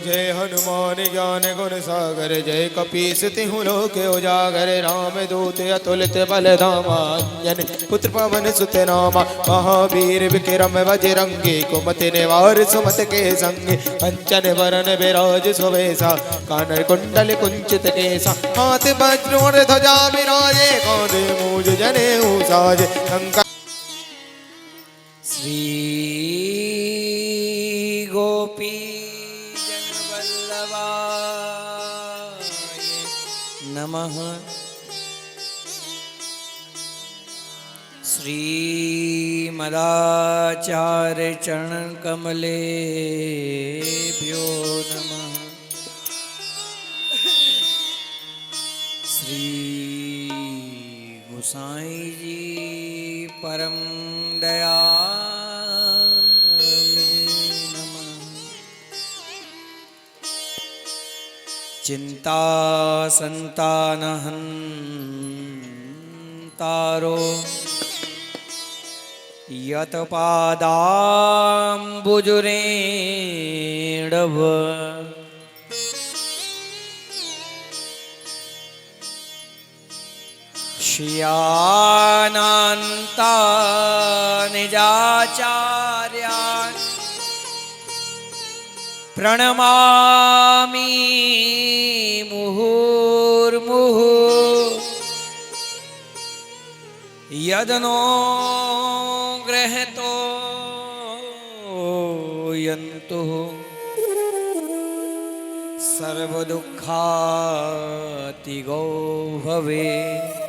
जय हनुमान ज्ञान गुण सागर जय कपीस तिहु लोक उजागर राम दूत अतुलित बल धामा अंजन पुत्र पवन सुत नामा महावीर विक्रम बजरंगी कुमति निवार सुमत के संगे कंचन वरन विराज सुवेशा कानर कुंडल कुंचित केसा हाथ वज्र और ध्वजा विराजे कांधे मूज जनेऊ साजे शंकर श्री गोपी जनवल्लभाय नमः। श्रीमदाचार्य चरण कमलेभ्यो नमः। श्री गोसाई जी परम दयाल नमः। चिंता संतान हंतारो यत पादाम्बुजरेणव श्रियानान्ता निजाचार्यान् प्रणमामि मुहुर्मुहुः यदनो गृहतो यन्तु सर्वदुःखातिगो भवेत्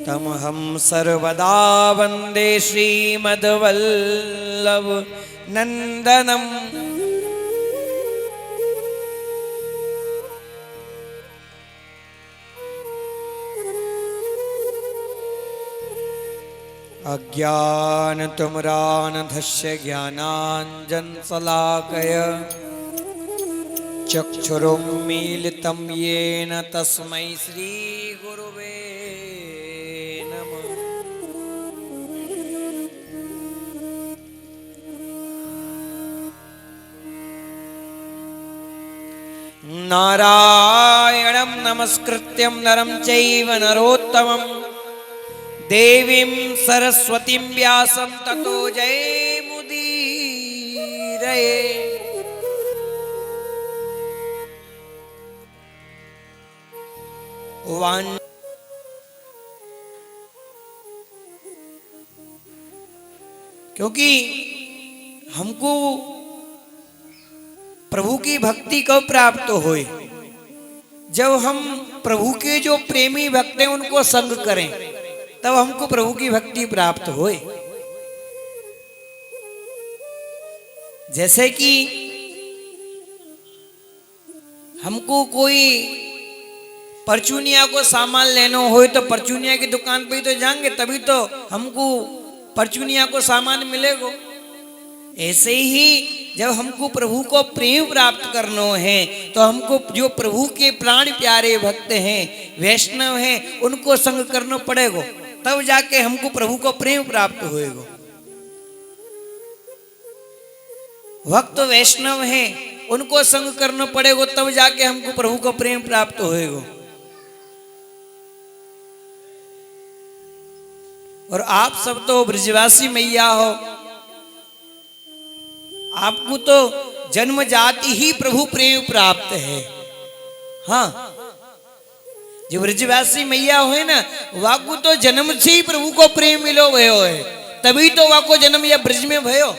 तमहं सर्वदा वन्दे श्रीमद्वल्लभ नंदनम। अज्ञानतिमिरान्धस्य ज्ञानाञ्जनशलाकया चक्षुरुन्मीलितं येन तस्मै श्रीगुरुवे नमः। नारायणं नमस्कृत्यं नरं चैव नरोत्तमं देवीं सरस्वतीं व्यासं ततो जयमुदीरये। क्योंकि हमको प्रभु की भक्ति कब प्राप्त होए? जब हम प्रभु के जो प्रेमी भक्त हैं उनको संग करें, तब हमको प्रभु की भक्ति प्राप्त होए। जैसे कि हमको कोई परचूनिया को सामान लेना हो तो परचूनिया की दुकान पे ही तो जाएंगे, तभी तो हमको परचूनिया को सामान मिलेगा। ऐसे ही जब हमको प्रभु को प्रेम प्राप्त करना है तो हमको जो प्रभु के प्राण प्यारे भक्त हैं, वैष्णव हैं, उनको संग करना पड़ेगा, तब जाके हमको प्रभु को प्रेम प्राप्त होएगा। भक्त वैष्णव हैं, उनको संग करना पड़ेगा, तब जाके हमको प्रभु को प्रेम प्राप्त होएगा। और आप सब तो ब्रजवासी मैया हो, आपको तो जन्म जाति ही प्रभु प्रेम प्राप्त है। हाँ, जो ब्रजवासी मैया हुए ना, वाकू तो जन्म से ही प्रभु को प्रेम मिलो भयो है, तभी तो वाको जन्म या ब्रज में भयो।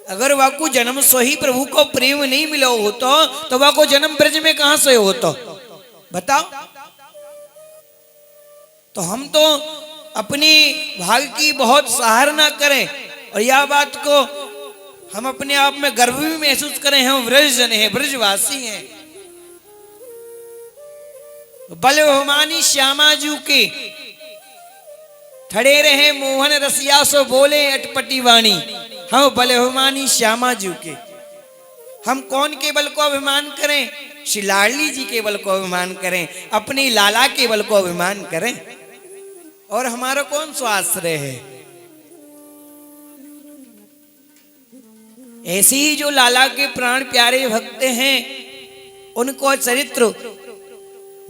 अगर वाकू जन्म से ही प्रभु को प्रेम नहीं मिलो होता तो वाको जन्म ब्रज में कहां से होता बताओ? तो हम तो अपनी भाग्य की बहुत सराहना करें और यह बात को हम अपने आप में गर्व भी महसूस करें, हम ब्रजजन हैं, ब्रजवासी हैं। बलभमानी श्यामाजू के खड़े रहे मोहन रसिया सो बोले अटपटी वाणी, हम बलभमानी श्यामाजू के। हम कौन के बल को अभिमान करें? श्री लाडली जी के बल को अभिमान करें, अपनी लाला के बल को अभिमान करें। और हमारा कौन सा आश्रय है? ऐसे ही जो लाला के प्राण प्यारे भक्त हैं, उनको चरित्र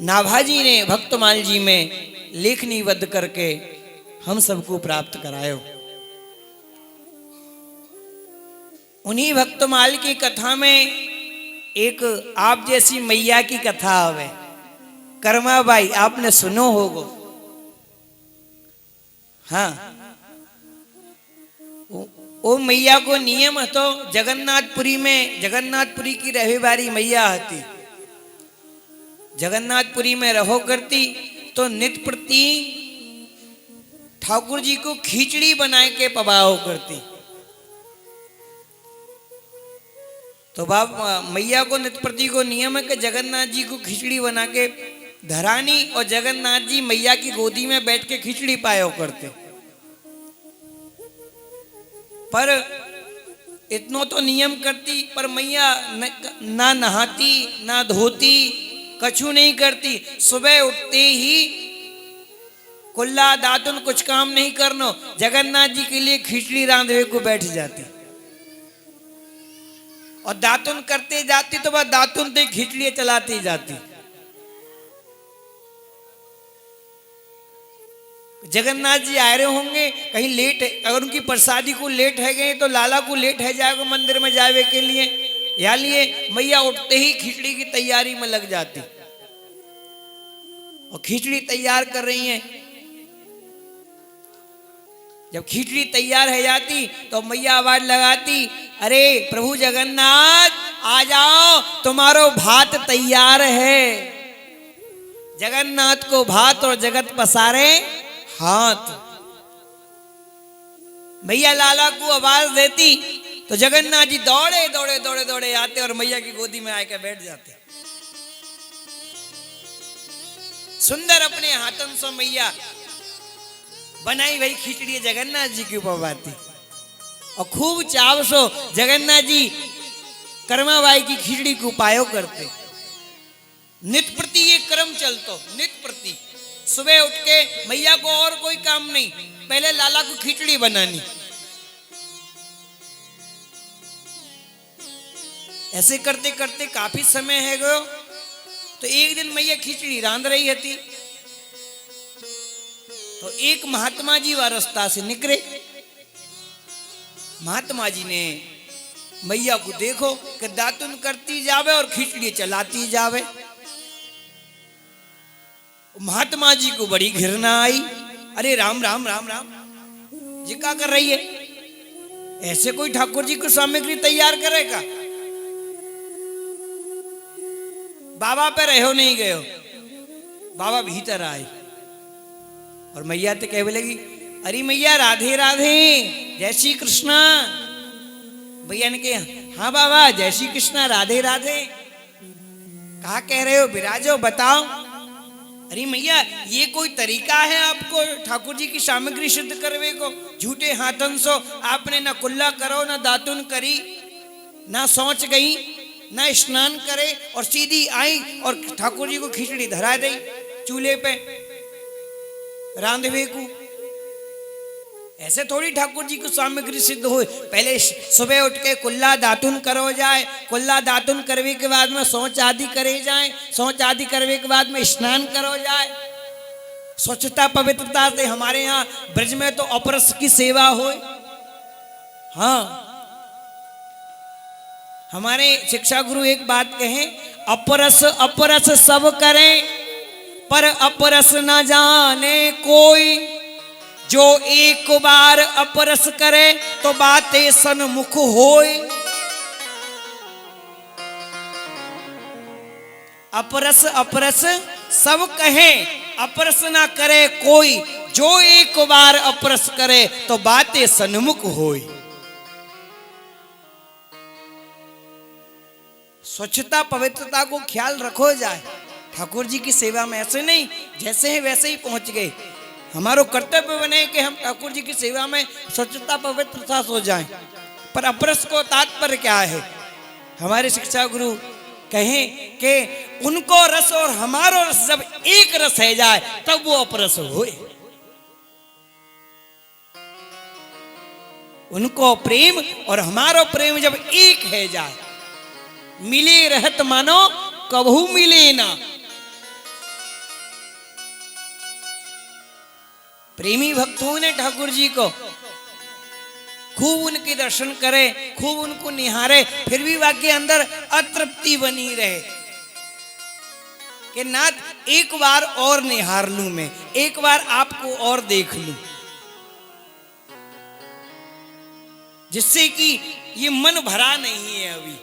नाभाजी ने भक्तमाल जी में लेखनीबद्ध करके हम सबको प्राप्त करायो। उन्हीं भक्तमाल की कथा में एक आप जैसी मैया की कथा है, कर्माबाई, आपने सुनो होगो। हाँ, वो मैया को नियम तो जगन्नाथपुरी में, जगन्नाथपुरी की रहवारी मैया हती, जगन्नाथपुरी में रहो करती, तो नित्य प्रति ठाकुर जी को खिचड़ी बना के पवाओ करती। तो बाप मैया को नित्य प्रति को नियम है कि जगन्नाथ जी को खिचड़ी बना के धरानी, और जगन्नाथ जी मैया की गोदी में बैठ के खिचड़ी पायो करते। पर इतनो तो नियम करती, पर मैया ना नहाती ना धोती, कछु नहीं करती। सुबह उठते ही कुल्ला दातुन कुछ काम नहीं करनो, जगन्नाथ जी के लिए खिचड़ी रांधवे को बैठ जाती, और दातुन करते जाती तो वह दातुन से खिचड़ी चलाती जाती। जगन्नाथ जी आ रहे होंगे कहीं लेट है, अगर उनकी प्रसादी को लेट है गए तो लाला को लेट है जाएगा मंदिर में जावे के लिए, या लिए मैया उठते ही खिचड़ी की तैयारी में लग जाती, और खिचड़ी तैयार कर रही हैं। जब खिचड़ी तैयार है जाती तो मैया आवाज लगाती, अरे प्रभु जगन्नाथ आ जाओ, तुम्हारो भात तैयार है। जगन्नाथ को भात और जगत पसारे हाथ। मैया लाला को आवाज देती तो जगन्नाथ जी दौड़े दौड़े दौड़े दौड़े आते और मैया की गोदी में आकर बैठ जाते। सुंदर अपने हाथन से मैया बनाई वही खिचड़ी जगन्नाथ जी के ऊपर बाती, और खूब चाव सो जगन्नाथ जी कर्माबाई की खिचड़ी को उपायो करते। नित्य प्रति ये क्रम चलतो, नित्य प्रति सुबह उठ के मैया को और कोई काम नहीं, पहले लाला को खिचड़ी बनानी। ऐसे करते करते काफी समय है गयो, तो एक दिन मैया खिचड़ी रांध रही थी, तो एक महात्मा जी वह रास्ता से निकले। महात्मा जी ने मैया को देखो कि दातुन करती जावे और खिचड़ी चलाती जावे। महात्मा जी को बड़ी घृणा आई, अरे राम राम राम राम, ये क्या कर रही है? ऐसे कोई ठाकुर जी को सामग्री तैयार करेगा? बाबा पे रहो नहीं गयो, बाबा भीतर आए और मैया तो कह बोलेगी, अरे मैया राधे राधे, जय श्री कृष्णा। भैया ने कहा, हाँ बाबा जय श्री कृष्णा, राधे राधे। कहा कह रहे हो, विराजो बताओ। अरे मैया ये कोई तरीका है आपको ठाकुर जी की सामग्री सिद्ध करवे को? झूठे हाथन सो आपने ना कुल्ला करो, ना दातुन करी, ना सोच गई, ना स्नान करे, और सीधी आई और ठाकुर जी को खिचड़ी धरा दी चूल्हे पे रांधवे को। ऐसे थोड़ी ठाकुर जी को सामग्री सिद्ध हो। पहले सुबह उठ के कुल्ला दातुन करो जाए, कुल्ला दातुन करने के बाद में शौच आदि करे जाए, शौच आदि करने के बाद में स्नान करो जाए। स्वच्छता पवित्रता से हमारे यहाँ ब्रज में तो अपरस की सेवा हो। हाँ, हमारे शिक्षा गुरु एक बात कहें, अपरस अपरस सब करें पर अपरस न जाने कोई, जो एक बार अपरस करे तो बातें सन्मुख होए। अपरस अपरस सब कहे, अपरस ना करे कोई, जो एक बार अपरस करे तो बातें सन्मुख होए। स्वच्छता पवित्रता को ख्याल रखो जाए। ठाकुर जी की सेवा में ऐसे नहीं जैसे है वैसे ही पहुंच गए। हमारो कर्तव्य बने कि हम ठाकुर जी की सेवा में स्वच्छता पवित्रता हो जाएं। पर अपरस को तात्पर्य क्या है? हमारे शिक्षा गुरु कहें कि उनको रस और हमारो रस जब एक रस है जाए तब वो अपरस होए। उनको प्रेम और हमारो प्रेम जब एक है जाए, मिले रहत मानो कभू मिले ना। प्रेमी भक्तों ने ठाकुर जी को खूब उनके दर्शन करे, खूब उनको निहारे, फिर भी वाके अंदर अतृप्ति बनी रहे कि नाथ एक बार और निहार लूं, मैं एक बार आपको और देख लूं, जिससे कि ये मन भरा नहीं है अभी।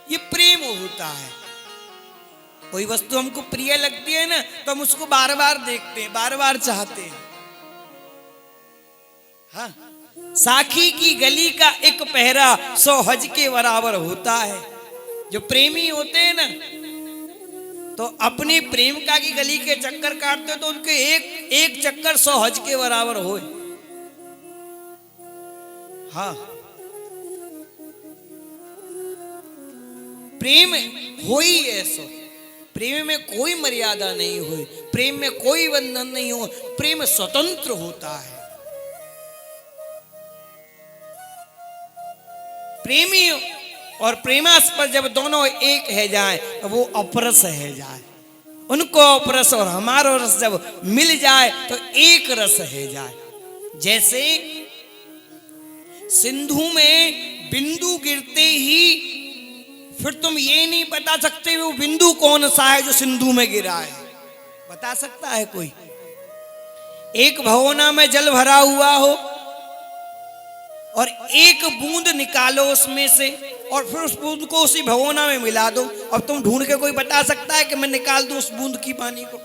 ये प्रेम होता है। कोई वस्तु हमको प्रिय लगती है ना, तो हम उसको बार बार देखते हैं, बार बार चाहते हैं। हाँ, साखी की गली का एक पहरा 100 हज के बराबर होता है। जो प्रेमी होते हैं ना, तो अपनी प्रेमिका की गली के चक्कर काटते तो उनके एक चक्कर 100 हज के बराबर हो। हाँ, प्रेम हो ही ऐसो। प्रेम में कोई मर्यादा नहीं हो, प्रेम में कोई बंधन नहीं हो, प्रेम स्वतंत्र होता है। प्रेमी और प्रेमास्पद जब दोनों एक है जाए तो वो अपरस है जाए। उनको अपरस और हमारो रस जब मिल जाए तो एक रस है जाए। जैसे सिंधु में बिंदु गिरते ही फिर तुम ये नहीं बता सकते वो बिंदु कौन सा है जो सिंधु में गिरा है। बता सकता है कोई? एक भगोना में जल भरा हुआ हो और एक बूंद निकालो उसमें से और फिर उस बूंद को उसी भगोना में मिला दो। अब तुम ढूंढ के कोई बता सकता है कि मैं निकाल दूं उस बूंद की पानी को?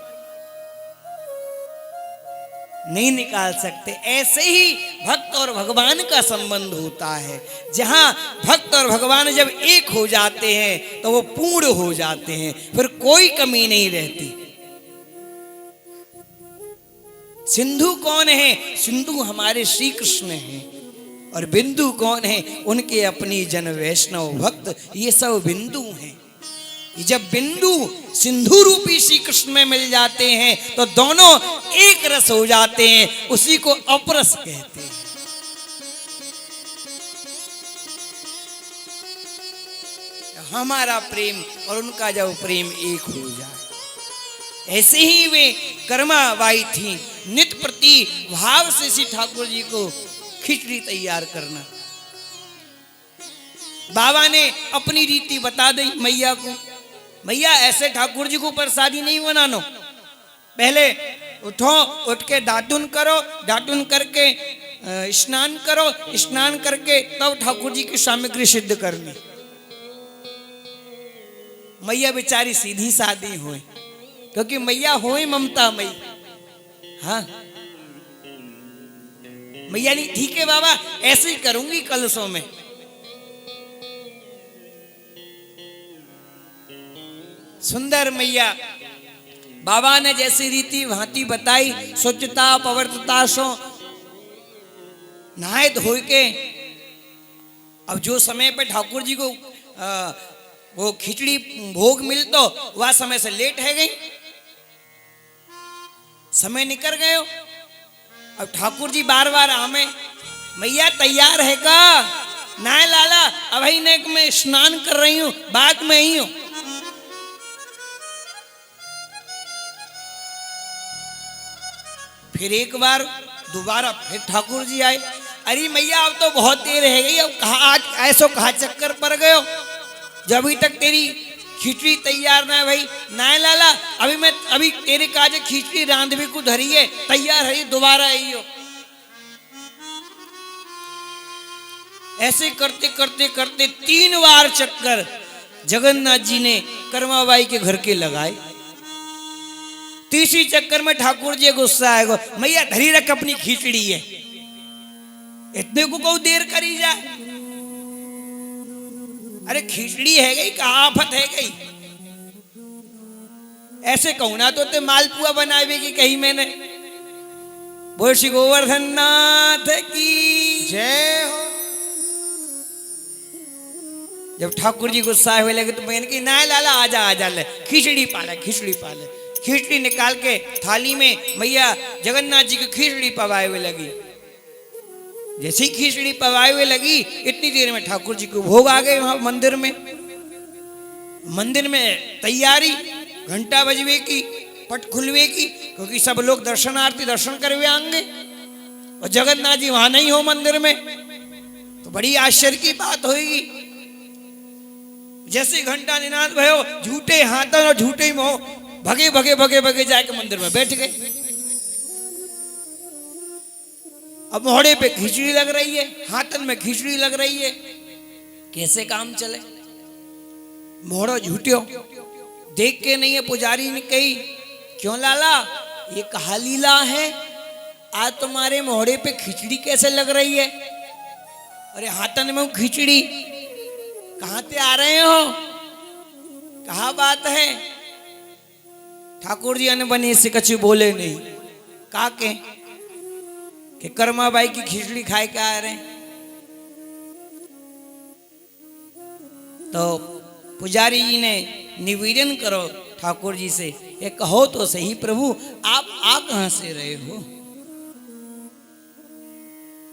नहीं निकाल सकते। ऐसे ही भक्त और भगवान का संबंध होता है। जहां भक्त और भगवान जब एक हो जाते हैं तो वो पूर्ण हो जाते हैं, फिर कोई कमी नहीं रहती। सिंधु कौन है? सिंधु हमारे श्री कृष्ण हैं। और बिंदु कौन है? उनके अपनी जन वैष्णव भक्त, ये सब बिंदु हैं। जब बिंदु सिंधु रूपी श्री कृष्ण में मिल जाते हैं तो दोनों एक रस हो जाते हैं, उसी को अपरस कहते हैं। हमारा प्रेम और उनका जब प्रेम एक हो जाए, ऐसे ही वे कर्माबाई थी। नित्य प्रति भाव से श्री ठाकुर जी को खिचड़ी तैयार करना। बाबा ने अपनी रीति बता दी मैया को, मैया ऐसे ठाकुर जी को प्रसादी नहीं बनानो। पहले उठो, उठ के दातुन करो, दातुन करके स्नान करो, स्नान करके तब ठाकुर जी की सामग्री सिद्ध करनी। मैया बेचारी सीधी सादी हुई, क्योंकि मैया हुई ममता मई। हाँ, मैया नहीं, ठीक है बाबा ऐसे ही करूंगी कलशों में। सुंदर मैया बाबा ने जैसी रीति भांति बताई, स्वच्छता पवित्रता सो नहाए धोए के। अब जो समय पे ठाकुर जी को वो खिचड़ी भोग मिल तो वह समय से लेट है गई, समय निकल गए। अब ठाकुर जी बार बार आमे, मैया तैयार है का? नाय लाला अभी ने मैं स्नान कर रही हूं, बाग में ही हूं। फिर एक बार दोबारा फिर ठाकुर जी आए, अरे मैया अब तो बहुत देर रह गई, अब कहा आज ऐसो कहा चक्कर पड़ गयो, जब अभी तक तेरी खिचड़ी तैयार ना है भाई। ना लाला अभी तेरे काजे खिचड़ी रांधवी को धरी है, तैयार है, दोबारा आई हो। ऐसे करते करते करते 3 बार चक्कर जगन्नाथ जी ने कर्माबाई के घर के लगाए। तीसरी चक्कर में ठाकुर जी गुस्सा आएगा, मैया धरी रख अपनी खिचड़ी है, इतने को क्यों देर करी जाए? अरे खिचड़ी है गई, कहाँ आफत है गई? ऐसे कहूं ना तो ते मालपुआ बनावे की कही मैंने। बोल श्री गोवर्धन नाथ की जय हो। जब ठाकुर जी गुस्सा हुए लगे तो मैंने की ना लाला आजा आजा, ले खिचड़ी पाले, खिचड़ी पाले। खिचड़ी निकाल के थाली में मैया जगन्नाथ जी की खिचड़ी पवाए हुए लगी। जैसे ही खिचड़ी पवाए हुए लगी, इतनी देर में ठाकुर जी को भोग आ गए वहां मंदिर में। मंदिर में तैयारी, घंटा बजवे की, पट खुलवे की, क्योंकि सब लोग दर्शनार्थी दर्शन करवे आएंगे और जगन्नाथ जी वहां नहीं हो मंदिर में, तो बड़ी आश्चर्य की बात होगी। जैसे घंटा निनाद भयो, झूठे हाथन और झूठे मोह भगे भगे भगे भगे जाके मंदिर में बैठ गए। अब मोहड़े पे खिचड़ी लग रही है, हाथन में खिचड़ी लग रही है, कैसे काम चले। मोहड़ो झूठ्यो देख के नहीं है, पुजारी ने कही क्यों लाला ये कहा लीला है, आज तुम्हारे मोहड़े पे खिचड़ी कैसे लग रही है? अरे हाथन में खिचड़ी, कहां से आ रहे हो, कहा बात है? ठाकुर जी अनबने से कछु बोले नहीं, का के कि कर्मा बाई की खिचड़ी खाए के आ रहे हैं। तो पुजारी जी ने निवेदन करो ठाकुर जी से, ये कहो तो सही प्रभु आप आ कहां से रहे हो?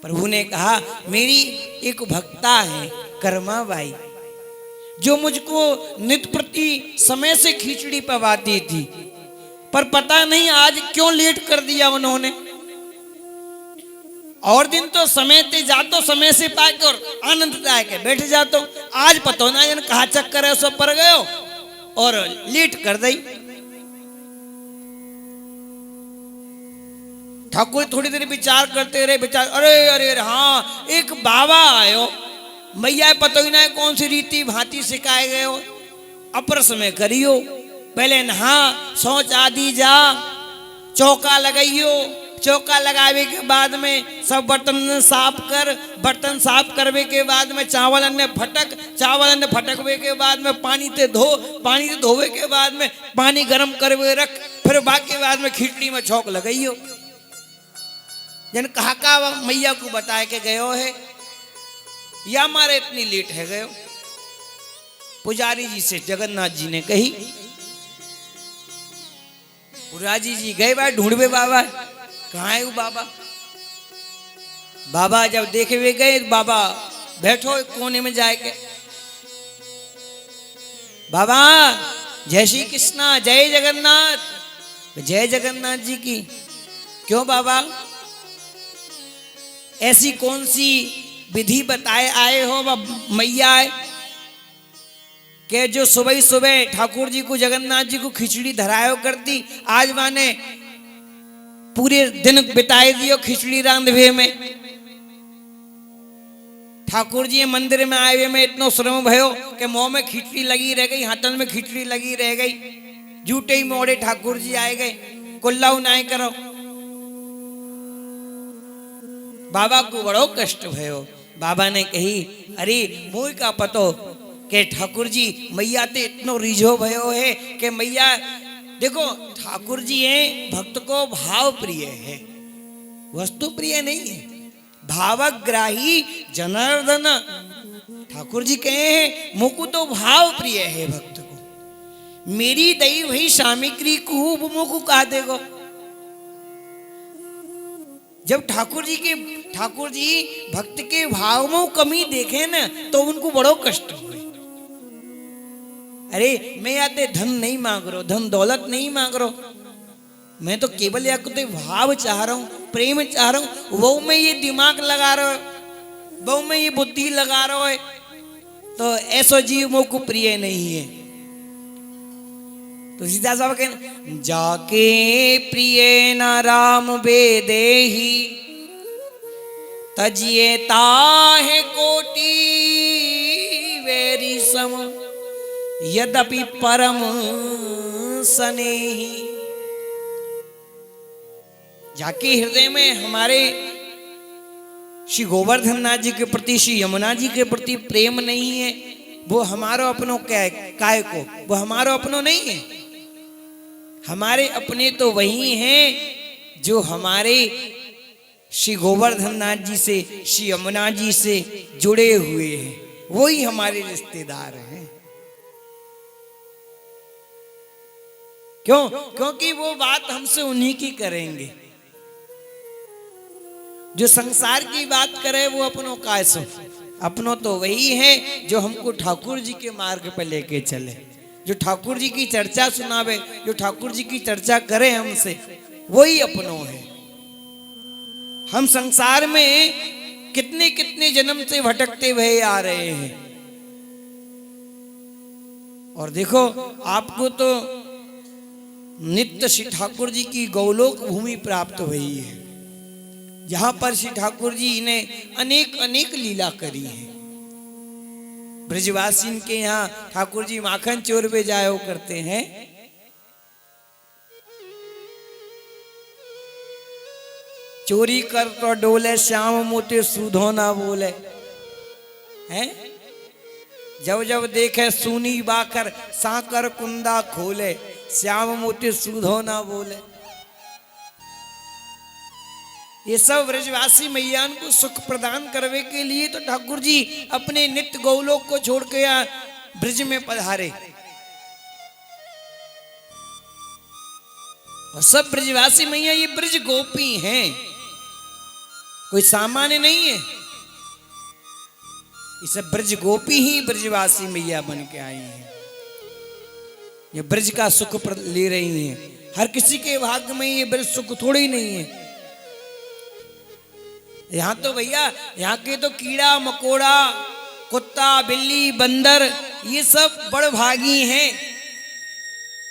प्रभु ने कहा मेरी एक भक्ता है कर्मा बाई, जो मुझको नित्य प्रति समय से खिचड़ी पवाती थी, पर पता नहीं आज क्यों लेट कर दिया उन्होंने। और दिन तो समय ते जातो, समय से पाके और आनंद आके बैठ जातो, आज पतो ना जन कहा चक्कर है सब पर गयो और लेट कर दी। ठाकुर थोड़ी देर विचार करते रहे, विचार, अरे अरे हाँ एक बाबा आयो, मैया पतो ही ना कौन सी रीति भांति सिखाए गए हो, अपर समय करियो, पहले नहा शौच आदि जा, चौका लगाइयो, चौका लगावे के बाद में सब बर्तन साफ कर, बर्तन साफ करवे के बाद में चावल अन्य फटक, चावल अन्य फटकवे के बाद में पानी ते धो, पानी से धोवे के बाद में पानी गर्म करवे रख, फिर बाकी बाद में खिचड़ी में छौक लगाइयो। जन कहा का मैया को बताए के गयो है, या हमारे इतनी लेट है गयो। पुजारी जी से जगन्नाथ जी ने कही, पुजारी जी गए बार ढूंढवे बाबा, कहाँ है वो बाबा? बाबा जब देखे हुए गए, बाबा बैठो कोने में जाके, बाबा जय श्री कृष्णा, जय जगन्नाथ। जय जगन्नाथ जी की। क्यों बाबा, ऐसी कौन सी विधि बताए आए हो मैया के जो सुबह सुबह ठाकुर जी को, जगन्नाथ जी को खिचड़ी धरायो करती, आज माने पूरे दिन बिताए दियो खिचड़ी रांधवे में। ठाकुर जी मंदिर में आए हुए में इतना श्रम भयो कि मुंह में खिचड़ी लगी रह गई, हाथन में खिचड़ी लगी रह गई, झूठे ही मोड़े ठाकुर जी आए गए, कुल्लाऊ नाय करो। बाबा को बड़ो कष्ट भयो। बाबा ने कही अरे मुझ का पतो कि ठाकुर जी मैया ते इतनो रिझो भयो है कि मैया देखो ठाकुर जी हैं भक्त को भाव प्रिय है, वस्तु प्रिय नहीं है, भावग्राही जनार्दन। ठाकुर जी कहे हैं मुकु तो भाव प्रिय है भक्त को, मेरी दई वही सामग्री को मुकु कहा देगो। जब ठाकुर जी भक्त के भाव में कमी देखे ना तो उनको बड़ो कष्ट हुए। अरे मैं आते धन नहीं मांग रहा, धन दौलत नहीं मांग रहा, मैं तो केवल या कुछ भाव चाह रहा हूं, प्रेम चाह रहा हूं, वो में ये दिमाग लगा रहा है, वो में ये बुद्धि लगा रहा है, तो ऐसा जीव मोह को प्रिय नहीं है। तो सीधा साहब कहना जाके प्रिय न राम बेदेही, तजिए ताहे कोटि वेरी सम, यद्यपि परम स्नेही। जाके हृदय में हमारे श्री गोवर्धन नाथ जी के प्रति, श्री यमुना जी के प्रति प्रेम नहीं है, वो हमारो अपनों काय को, वो हमारो अपनों नहीं है। हमारे अपने तो वही हैं जो हमारे श्री गोवर्धन नाथ जी से, श्री यमुना जी से जुड़े हुए हैं, वही हमारे रिश्तेदार हैं। क्यों? क्योंकि वो बात हमसे उन्हीं की करेंगे। जो संसार की बात करे वो अपनों का ऐसो, अपनों तो वही है जो हमको ठाकुर जी के मार्ग पर लेके चले, जो ठाकुर जी की चर्चा सुनावे, जो ठाकुर जी की चर्चा करे हमसे, वही अपनों है। हम संसार में कितने कितने जन्म से भटकते हुए आ रहे हैं, और देखो आपको तो नित्य श्री ठाकुर जी की गौलोक भूमि प्राप्त हुई है, जहां पर श्री ठाकुर जी ने अनेक अनेक लीला करी है। ब्रजवासी के यहाँ ठाकुर जी माखन चोर पे जाया करते हैं, चोरी कर तो डोले श्याम मोते सूधो ना बोले, हैं जब जब देखे सुनी बाकर साकर कुंदा खोले, श्याम मोते सूधो ना बोले। ये सब ब्रजवासी मैयान को सुख प्रदान करने के लिए तो ठाकुर जी अपने नित्य गौलोक को छोड़ के यहाँ ब्रज में पधारे, और सब ब्रजवासी मैया ये ब्रज गोपी हैं, कोई सामान्य नहीं है। ये सब ब्रज गोपी ही ब्रजवासी मैया बन के आई हैं, ये ब्रज का सुख ले रही हैं। हर किसी के भाग्य में ये ब्रज सुख थोड़ी ही नहीं है। यहाँ तो भैया यहाँ के तो कीड़ा मकोड़ा, कुत्ता बिल्ली बंदर, ये सब बड़ भागी हैं।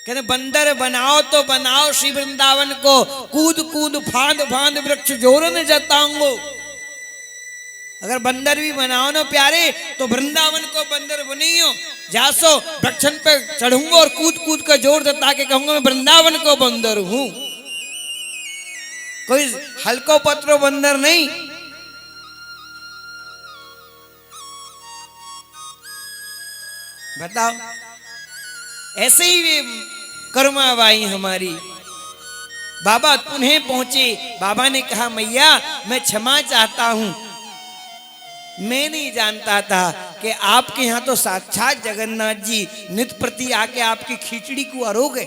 कहते बंदर बनाओ तो बनाओ श्री वृंदावन को, कूद कूद फांद फांद वृक्ष जोरन जतांगो। अगर बंदर भी बनाओ ना प्यारे तो वृंदावन को बंदर बनियो, जासो वृक्षन पे चढ़ूंगा और कूद कूद कर जोर जता के कहूंगा मैं वृंदावन को बंदर हूं, कोई हल्को पत्रो बंदर नहीं। बताओ, ऐसे ही वे कर्माबाई हमारी बाबा पुनः पहुंचे। बाबा ने कहा मैया मैं क्षमा चाहता हूं, मैं नहीं जानता था कि आपके यहाँ तो साक्षात जगन्नाथ जी नित्य प्रति आके आपकी खिचड़ी को अरोगे।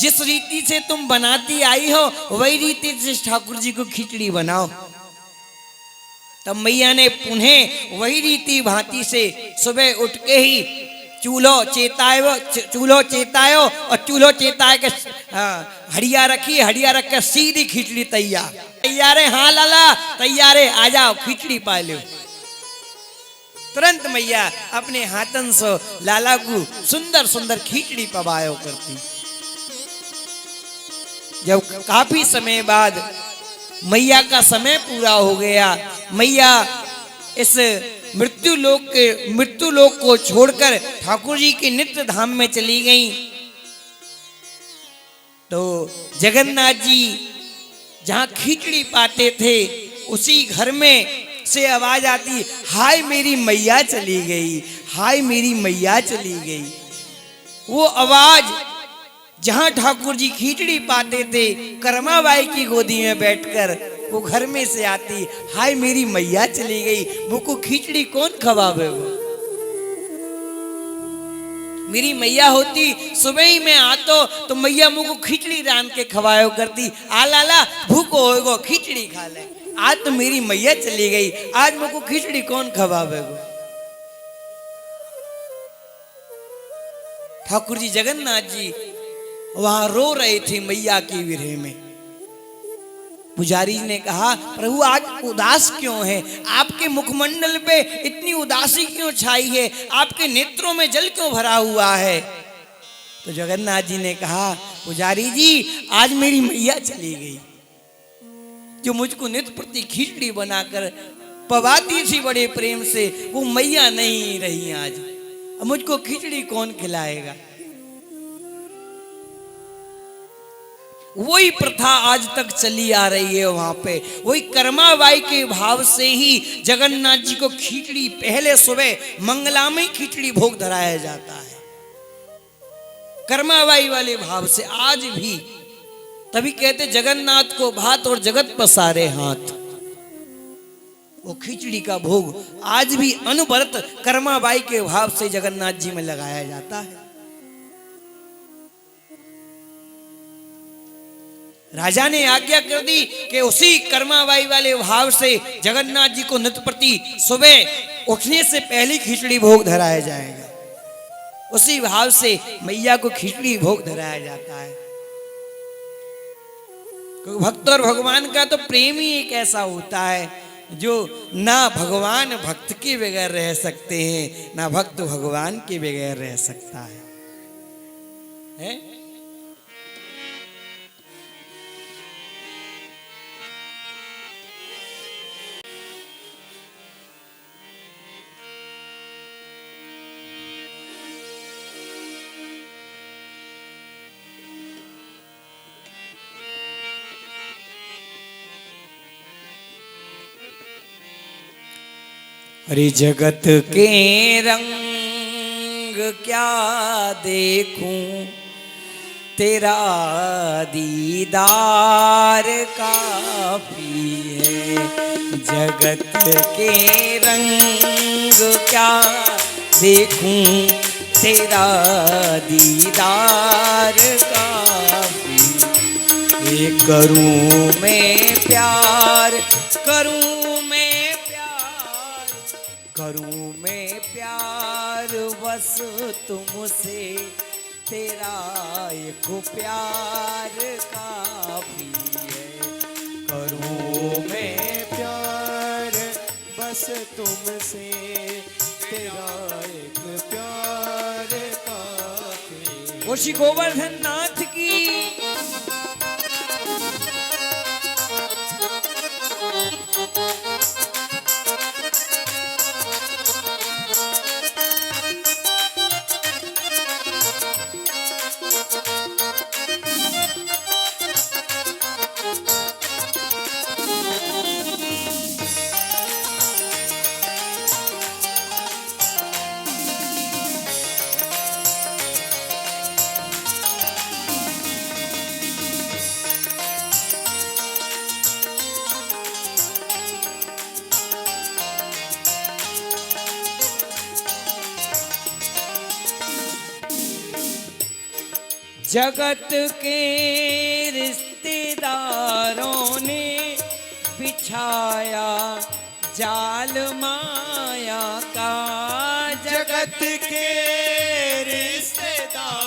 जिस रीति से तुम बनाती आई हो वही रीति से ठाकुर जी को खिचड़ी बनाओ। तब मैया ने पुनः वही रीति भांति से सुबह उठ के ही चूल्हो चेतायो और चूल्हो चेताए के हड़िया रखी, हड़िया रख के सीधी खिचड़ी तैयार है। हाँ लाला तैयार है, आ जाओ खिचड़ी पा लो। तुरंत मैया अपने हाथन से लाला को सुंदर सुंदर खिचड़ी पवायो करती। जब काफी समय बाद मैया का समय पूरा हो गया, मैया इस मृत्यु लोक को छोड़कर ठाकुर जी के नित्य धाम में चली गई, तो जगन्नाथ जी जहां खिचड़ी पाते थे उसी घर में से आवाज आती, हाय मेरी मैया चली गई, हाय मेरी मैया चली गई। वो आवाज जहां ठाकुर जी खिचड़ी पाते थे कर्माबाई की गोदी में बैठकर वो घर में से आती, हाय मेरी मैया चली गई, मुझको खिचड़ी कौन खवावे। वो मेरी मैया होती सुबह ही मैं आतो तो मैया मुझको खिचड़ी रान के खवायो करती। आ लाला भूखो होगो खिचड़ी खा ले, आज तो मेरी मैया चली गई, आज मुझको खिचड़ी कौन खवावे। ठाकुर जी जगन्नाथ जी वहां रो रहे थे मैया की विरह में। पुजारी ने कहा प्रभु आज उदास क्यों है, आपके मुखमंडल पे इतनी उदासी क्यों छाई है, आपके नेत्रों में जल क्यों भरा हुआ है। तो जगन्नाथ जी ने कहा पुजारी जी आज मेरी मैया चली गई, जो मुझको नित्य प्रति खिचड़ी बनाकर पवाती थी बड़े प्रेम से, वो मैया नहीं रही आज, अब मुझको खिचड़ी कौन खिलाएगा। वही प्रथा आज तक चली आ रही है वहां पे, वही कर्माबाई के भाव से ही जगन्नाथ जी को खिचड़ी पहले सुबह मंगला में खिचड़ी भोग धराया जाता है, कर्माबाई वाले भाव से आज भी। तभी कहते जगन्नाथ को भात और जगत पसारे हाथ, वो खिचड़ी का भोग आज भी अनवरत कर्माबाई के भाव से जगन्नाथ जी में लगाया जाता है। राजा ने आज्ञा कर दी कि उसी कर्माबाई वाले भाव से जगन्नाथ जी को नित्य प्रति सुबह उठने से पहले खिचड़ी भोग धराया जाएगा। उसी भाव से मैया को खिचड़ी भोग धराया जाता है। क्योंकि भक्त और भगवान का तो प्रेम ही एक ऐसा होता है जो ना भगवान भक्त के बगैर रह सकते हैं, ना भक्त भगवान के बगैर रह सकता है? अरे जगत के रंग क्या देखूं, तेरा दीदार काफी है। जगत के रंग क्या देखूं, तेरा दीदार काफी है। करूं मैं प्यार, करूं मैं प्यार, करूं मैं प्यार बस तुमसे, तेरा एक प्यार काफी है। करूं मैं प्यार बस तुमसे, तेरा एक प्यार काफी। वो श्री गोवर्धन नाथ की जगत के रिश्तेदारों ने बिछाया जाल माया का। जगत के रिश्तेदारों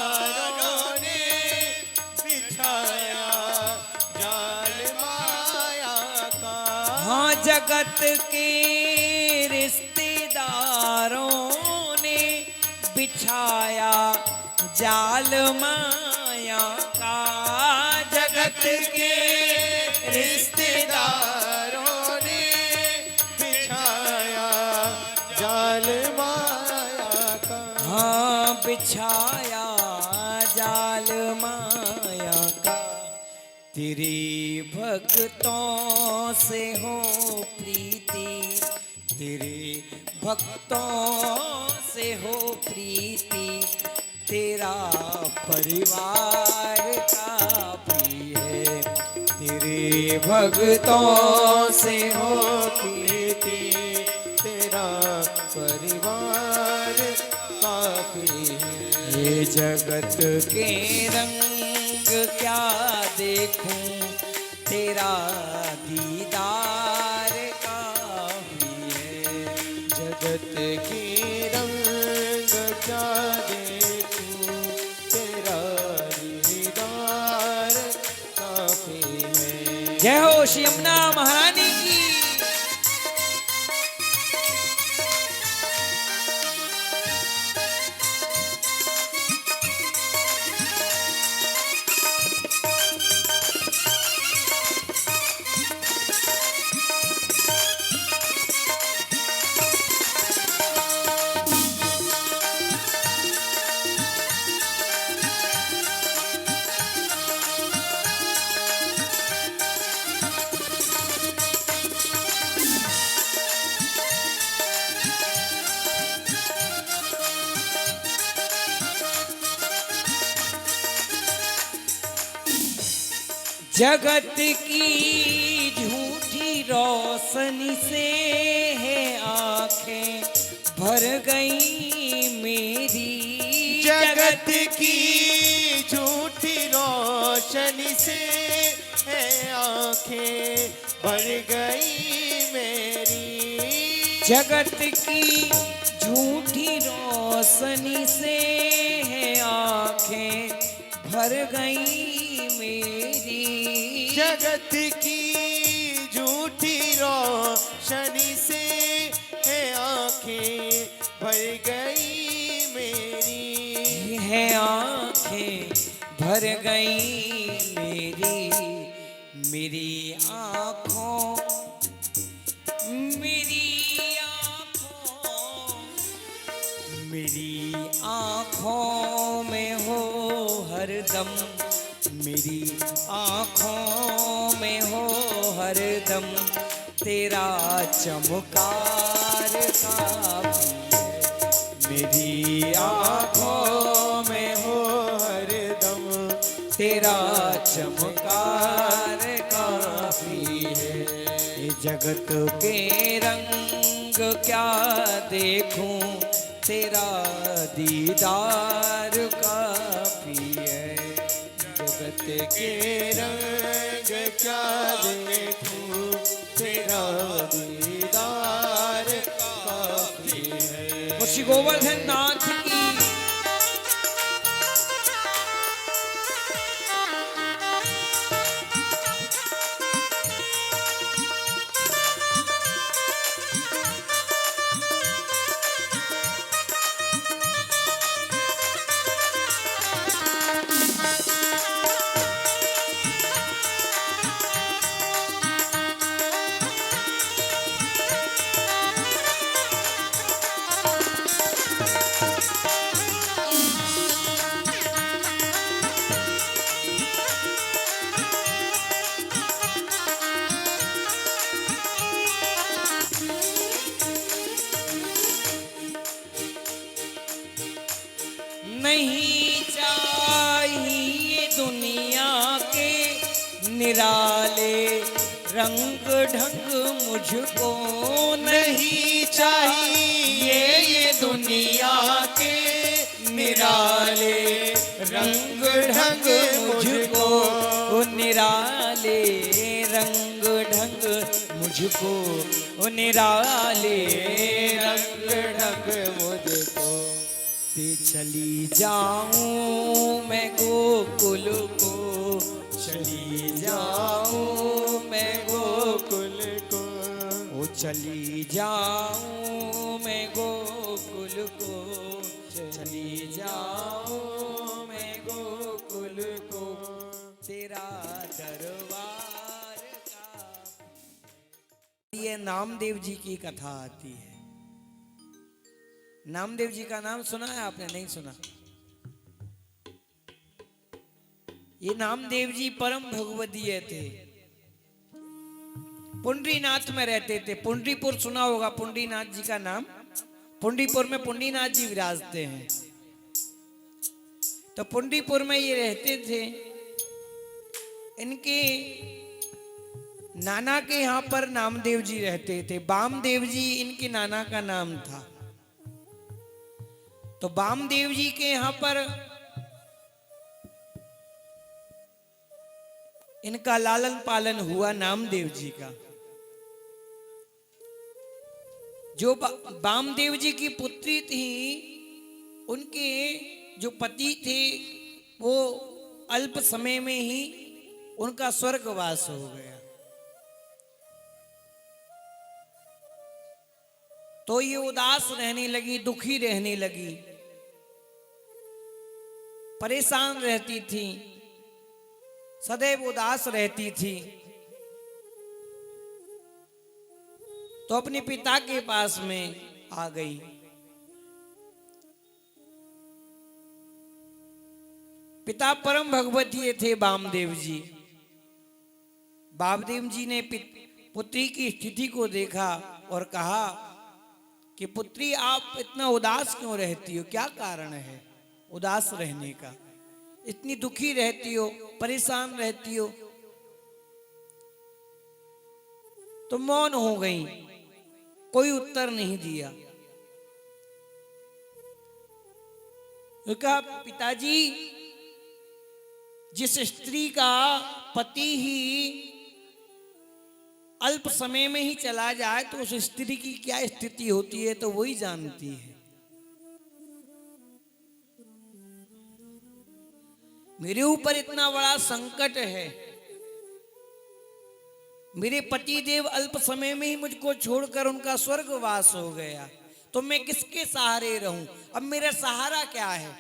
ने बिछाया जाल माया का। हाँ, जगत के रिश्तेदारों ने बिछाया जाल माया का। जगत के रिश्तेदारों ने बिछाया जाल माया का। हाँ, बिछाया जाल माया का। तेरे भक्तों से हो प्रीति, तेरे भक्तों से हो प्रीति, तेरा परिवार काफी है। तेरे भक्तों से हो प्रीति, तेरा परिवार काफी है। ये जगत के रंग क्या देखूं, तेरा दीदार काफी है। जगत की रंग क्या देखूं, तेरा दीदार काफी है। जय हो श्री यमुना महारानी की। जगत की झूठी रोशनी से है आंखें भर गई मेरी। जगत की झूठी रोशनी से है आंखें भर गई मेरी। जगत की झूठी रोशनी से है आंखें भर गई मेरी। जगत की झूठी रोशनी से है आंखें भर गई मेरी। है आंखें भर गई मेरी। मेरी आंखों मेरी आंखों में हो हरदम। मेरी आंखों में हो हरदम तेरा चमकार काफी है। मेरी आंखों में हो हरदम तेरा चमकार काफी है। ये जगत के रंग क्या देखूं तेरा दीदार काफी है। जगत के रंग क्या देखूं तेरा दीदार काफी है। श्री गोवर्धन नाथ की नहीं चाहिए दुनिया के निराले रंग ढंग मुझको। नहीं चाहिए ये दुनिया के निराले रंग ढंग मुझको। ओ निराले रंग ढंग मुझको। ओ निराले रंग ढंग मुझको। ते चली जाऊं मैं गोकुल को। चली जाऊं मैं गोकुल को। ओ चली जाऊं मैं गोकुल को। चली जाऊं मैं गोकुल को तेरा दरबार का। ये नामदेव जी की कथा आती है। नामदेव जी का नाम सुना है आपने? नहीं सुना? ये नामदेव जी परम भगवदीय थे। पुंडरीनाथ में रहते थे। पुंडरीपुर सुना होगा पुंडरीनाथ जी का नाम। पुंडरीपुर में पुंडरीनाथ जी विराजते हैं। तो पुंडरीपुर में ये रहते थे। इनके नाना के यहाँ पर नामदेव जी रहते थे। बामदेव जी इनके नाना का नाम था। तो बामदेव जी के यहाँ पर इनका लालन पालन हुआ नामदेव जी का। जो बामदेव जी की पुत्री थी, उनके जो पति थे वो अल्प समय में ही उनका स्वर्गवास हो गया। तो ये उदास रहने लगी, दुखी रहने लगी, परेशान रहती थी, सदैव उदास रहती थी। तो अपने पिता के पास में आ गई। पिता परम भगवतीय थे बामदेव जी। बामदेव जी ने पुत्री की स्थिति को देखा और कहा कि पुत्री आप इतना उदास क्यों रहती हो? क्या कारण है उदास रहने का? इतनी दुखी रहती हो, परेशान रहती हो? तो मौन हो गई, कोई उत्तर नहीं दिया। कहा पिताजी जिस स्त्री का पति ही अल्प समय में ही चला जाए तो उस स्त्री की क्या स्थिति होती है तो वही जानती है। मेरे ऊपर इतना बड़ा संकट है, मेरे पति देव अल्प समय में ही मुझको छोड़कर उनका स्वर्गवास हो गया, तो मैं किसके सहारे रहूं? अब मेरा सहारा क्या है?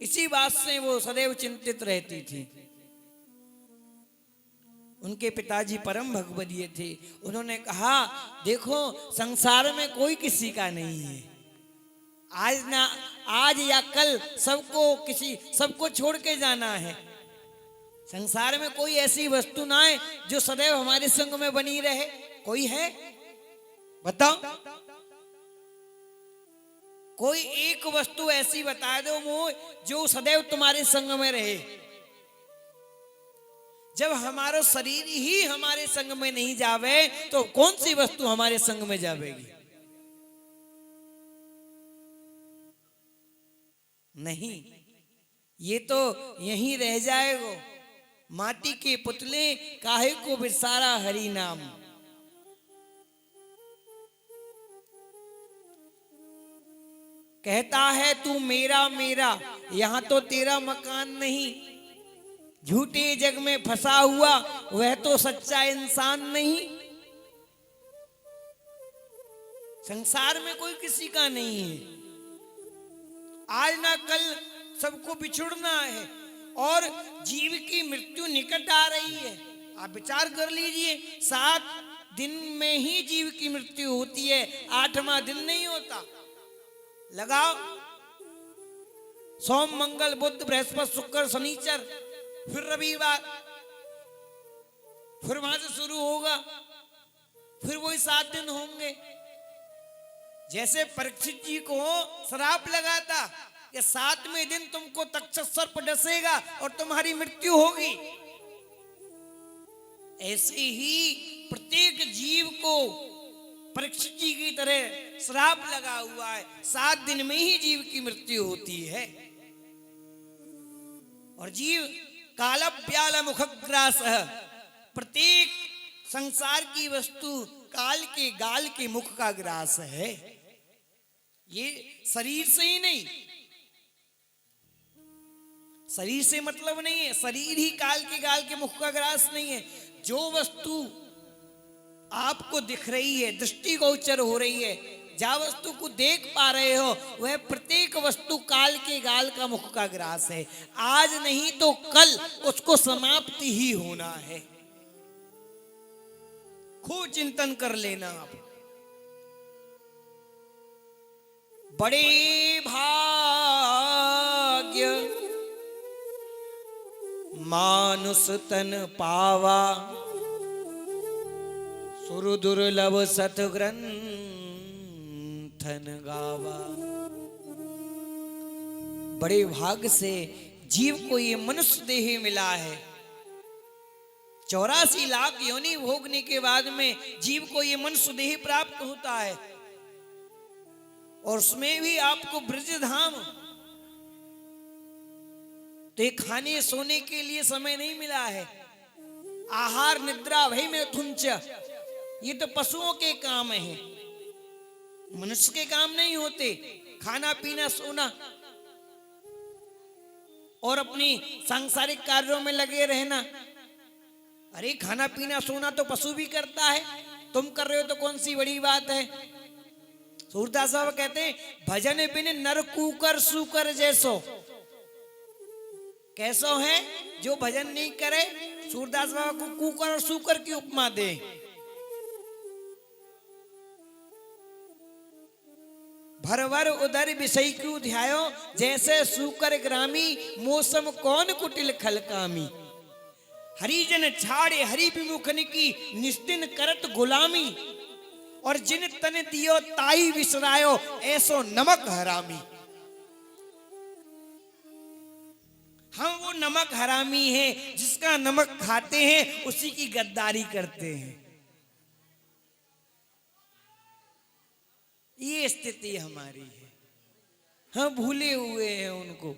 इसी बात से वो सदैव चिंतित रहती थी। उनके पिताजी परम भगवदीय थे। उन्होंने कहा, देखो संसार में कोई किसी का नहीं है, आज या कल सबको छोड़ के जाना है। संसार में कोई ऐसी वस्तु ना है जो सदैव हमारे संग में बनी रहे। कोई है? बताओ, कोई एक वस्तु ऐसी बता दो मोह जो सदैव तुम्हारे संग में रहे। जब हमारा शरीर ही हमारे संग में नहीं जावे तो कौन सी वस्तु हमारे संग में जावेगी? नहीं, ये तो यहीं रह जाएगा। माटी के पुतले काहे को बिसारा हरि नाम। कहता है तू मेरा मेरा, यहां तो तेरा मकान नहीं। झूठे जग में फंसा हुआ वह तो सच्चा इंसान नहीं। संसार में कोई किसी का नहीं है। आज ना कल सबको बिछुड़ना है और जीव की मृत्यु निकट आ रही है। आप विचार कर लीजिए, 7 दिन में ही जीव की मृत्यु होती है, 8वां दिन नहीं होता। लगाओ, सोम मंगल बुध बृहस्पति शुक्र शनिचर, फिर रविवार, फिर वहां से शुरू होगा, फिर वही 7 दिन होंगे। जैसे परीक्षित जी को श्राप लगा था कि 7वें दिन तुमको तक्षक सर्प डसेगा और तुम्हारी मृत्यु होगी। ऐसे ही प्रत्येक जीव को परीक्षित जी की तरह श्राप लगा हुआ है। 7 दिन में ही जीव की मृत्यु होती है। और जीव काल व्याल मुखग्रास, प्रत्येक संसार की वस्तु काल के गाल के मुख का ग्रास है। ये शरीर से ही नहीं, शरीर से मतलब नहीं है, शरीर ही काल के गाल के मुख का ग्रास नहीं है। जो वस्तु आपको दिख रही है, दृष्टिगोचर हो रही है, जा वस्तु को देख पा रहे हो, वह प्रत्येक वस्तु काल के गाल का मुख का ग्रास है। आज नहीं तो कल उसको समाप्ति ही होना है। खूब चिंतन कर लेना आप। बड़े भाग्य मानुष तन पावा, सुर दुर्लभ सतग्रंथन गावा। बड़े भाग्य से जीव को ये मनुष्य देह मिला है। 84 लाख योनि भोगने के बाद में जीव को ये मनुष्य देह प्राप्त होता है। और उसमें भी आपको ब्रजधाम, तो ये खाने सोने के लिए समय नहीं मिला है। आहार निद्रा भय में थुंच, ये तो पशुओं के काम है, मनुष्य के काम नहीं होते। खाना पीना सोना और अपनी सांसारिक कार्यों में लगे रहना। अरे खाना पीना सोना तो पशु भी करता है, तुम कर रहे हो तो कौन सी बड़ी बात है। सूरदास साहब कहते हैं, भजन बिन नर कूकर सूकर जैसो। कैसो है जो भजन नहीं करे? सूरदास बाबा को कूकर और सूकर की उपमा दे। भर भर उदर विषय क्यों ध्यायो, जैसे सूकर ग्रामी मौसम कौन कुटिल खलकामी। हरिजन छाड़े हरि विमुखन की निस्दिन करत गुलामी, और जिन तन दियो ताई विसरायो ऐसो नमक हरामी। हम वो नमक हरामी हैं जिसका नमक खाते हैं उसी की गद्दारी करते हैं। ये स्थिति हमारी है। हम भूले हुए हैं उनको।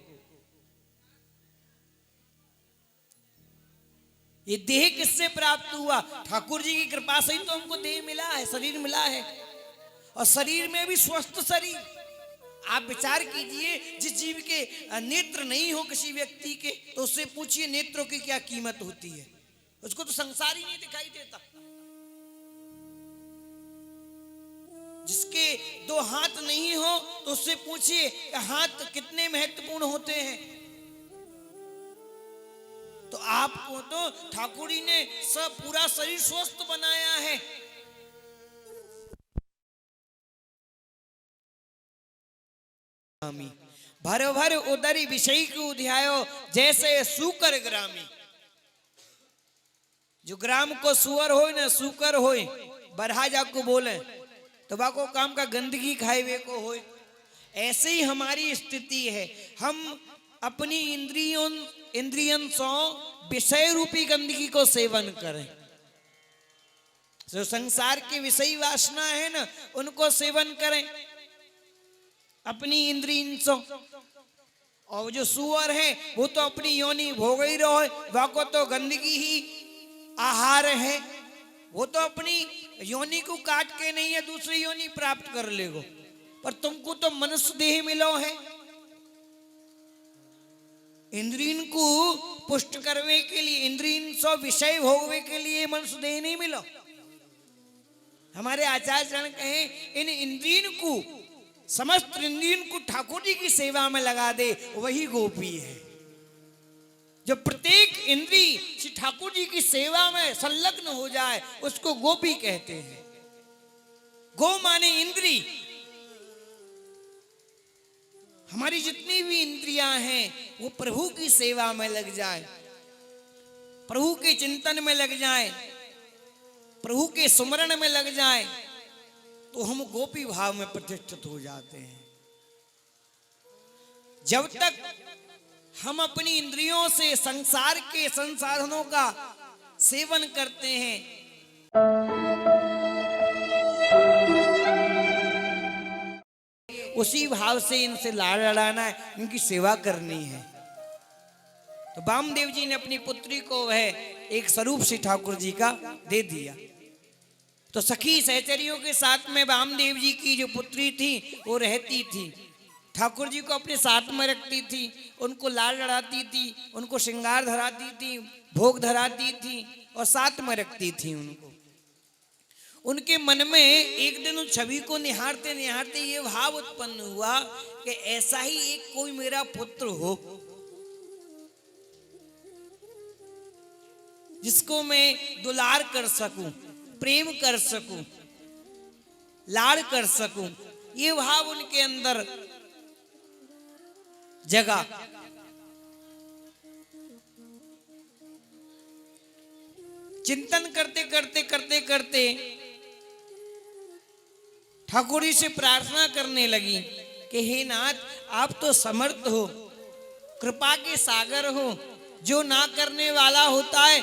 ये देह किससे प्राप्त हुआ? ठाकुर जी की कृपा से ही तो हमको देह मिला है, शरीर मिला है। और शरीर में भी स्वस्थ शरीर। आप विचार कीजिए, जिस जीव के नेत्र नहीं हो किसी व्यक्ति के, तो उससे पूछिए नेत्रों की क्या कीमत होती है। उसको तो संसार ही नहीं दिखाई देता। जिसके दो हाथ नहीं हो तो उससे पूछिए हाथ कितने महत्वपूर्ण होते हैं। तो आपको तो ठाकुर जी ने सब पूरा शरीर स्वस्थ बनाया है। भर भर उदरी विषय को उध्यायो जैसे सूकर ग्रामी। जो ग्राम को सुअर हो न सूकर हो, बरहा जाको बोले तो बाको काम का गंदगी खाए वे को हो। ऐसे ही हमारी स्थिति है। हम अपनी इंद्रियन सो विषय रूपी गंदगी को सेवन करें। जो संसार की विषय वासना है ना, उनको सेवन करें अपनी इंद्रियन सो। और जो सुअर है वो तो अपनी योनि भोग ही रहो, वाको तो गंदगी ही आहार है। वो तो अपनी योनि को काट के नहीं है दूसरी योनि प्राप्त कर लेगो। पर तुमको तो मनुष्य देह मिलो है। इंद्रियन को पुष्ट करने के लिए, इंद्रियन सो विषय भोगवे के लिए मनुष्य देह नहीं मिलो। हमारे आचार्य चरण कहे इन इंद्रियन को, समस्त इंद्रियन को ठाकुर जी की सेवा में लगा दे, वही गोपी है। जो प्रत्येक इंद्री श्री ठाकुर जी की सेवा में संलग्न हो जाए उसको गोपी कहते हैं। गो माने इंद्री। हमारी जितनी भी इंद्रियां हैं वो प्रभु की सेवा में लग जाए, प्रभु के चिंतन में लग जाए, प्रभु के सुमरण में लग जाए, तो हम गोपी भाव में प्रतिष्ठित हो जाते हैं। जब तक हम अपनी इंद्रियों से संसार के संसाधनों का सेवन करते हैं, उसी भाव से इनसे लाड़ लड़ाना है, इनकी सेवा करनी है। तो वामदेव जी ने अपनी पुत्री को वह एक स्वरूप श्री ठाकुर जी का दे दिया। तो सखी सहचरियों के साथ में वामदेव जी की जो पुत्री थी वो रहती थी, ठाकुर जी को अपने साथ में रखती थी, उनको लाड़ लड़ाती थी, उनको श्रृंगार धराती थी, भोग धराती थी और साथ में रखती थी उनको। उनके मन में एक दिन उस छवि को निहारते निहारते ये भाव उत्पन्न हुआ कि ऐसा ही एक कोई मेरा पुत्र हो जिसको मैं दुलार कर सकूं, प्रेम कर सकूं, लाड़ कर सकूं। ये भाव उनके अंदर जगा। चिंतन करते करते करते करते ठाकुर जी से प्रार्थना करने लगी कि हे नाथ, आप तो समर्थ हो, कृपा के सागर हो, जो ना करने वाला होता है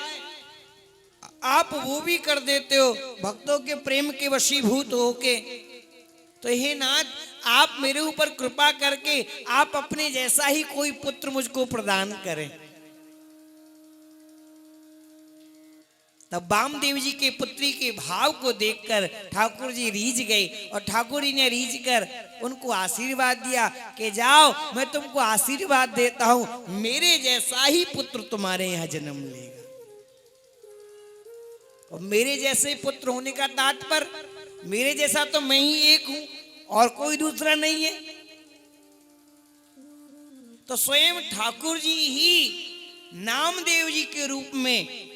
आप वो भी कर देते हो, भक्तों के प्रेम के वशीभूत होके। तो हे नाथ, आप मेरे ऊपर कृपा करके आप अपने जैसा ही कोई पुत्र मुझको प्रदान करें। तब वामदेव जी के पुत्री के भाव को देखकर ठाकुर जी रीझ गए और ठाकुर जी ने रीझ कर उनको आशीर्वाद दिया कि जाओ, मैं तुमको आशीर्वाद देता हूं, मेरे जैसा ही पुत्र तुम्हारे यहां जन्म लेगा। और मेरे जैसे पुत्र होने का तात्पर्य, मेरे जैसा तो मैं ही एक हूं और कोई दूसरा नहीं है। तो स्वयं ठाकुर जी ही नामदेव जी के रूप में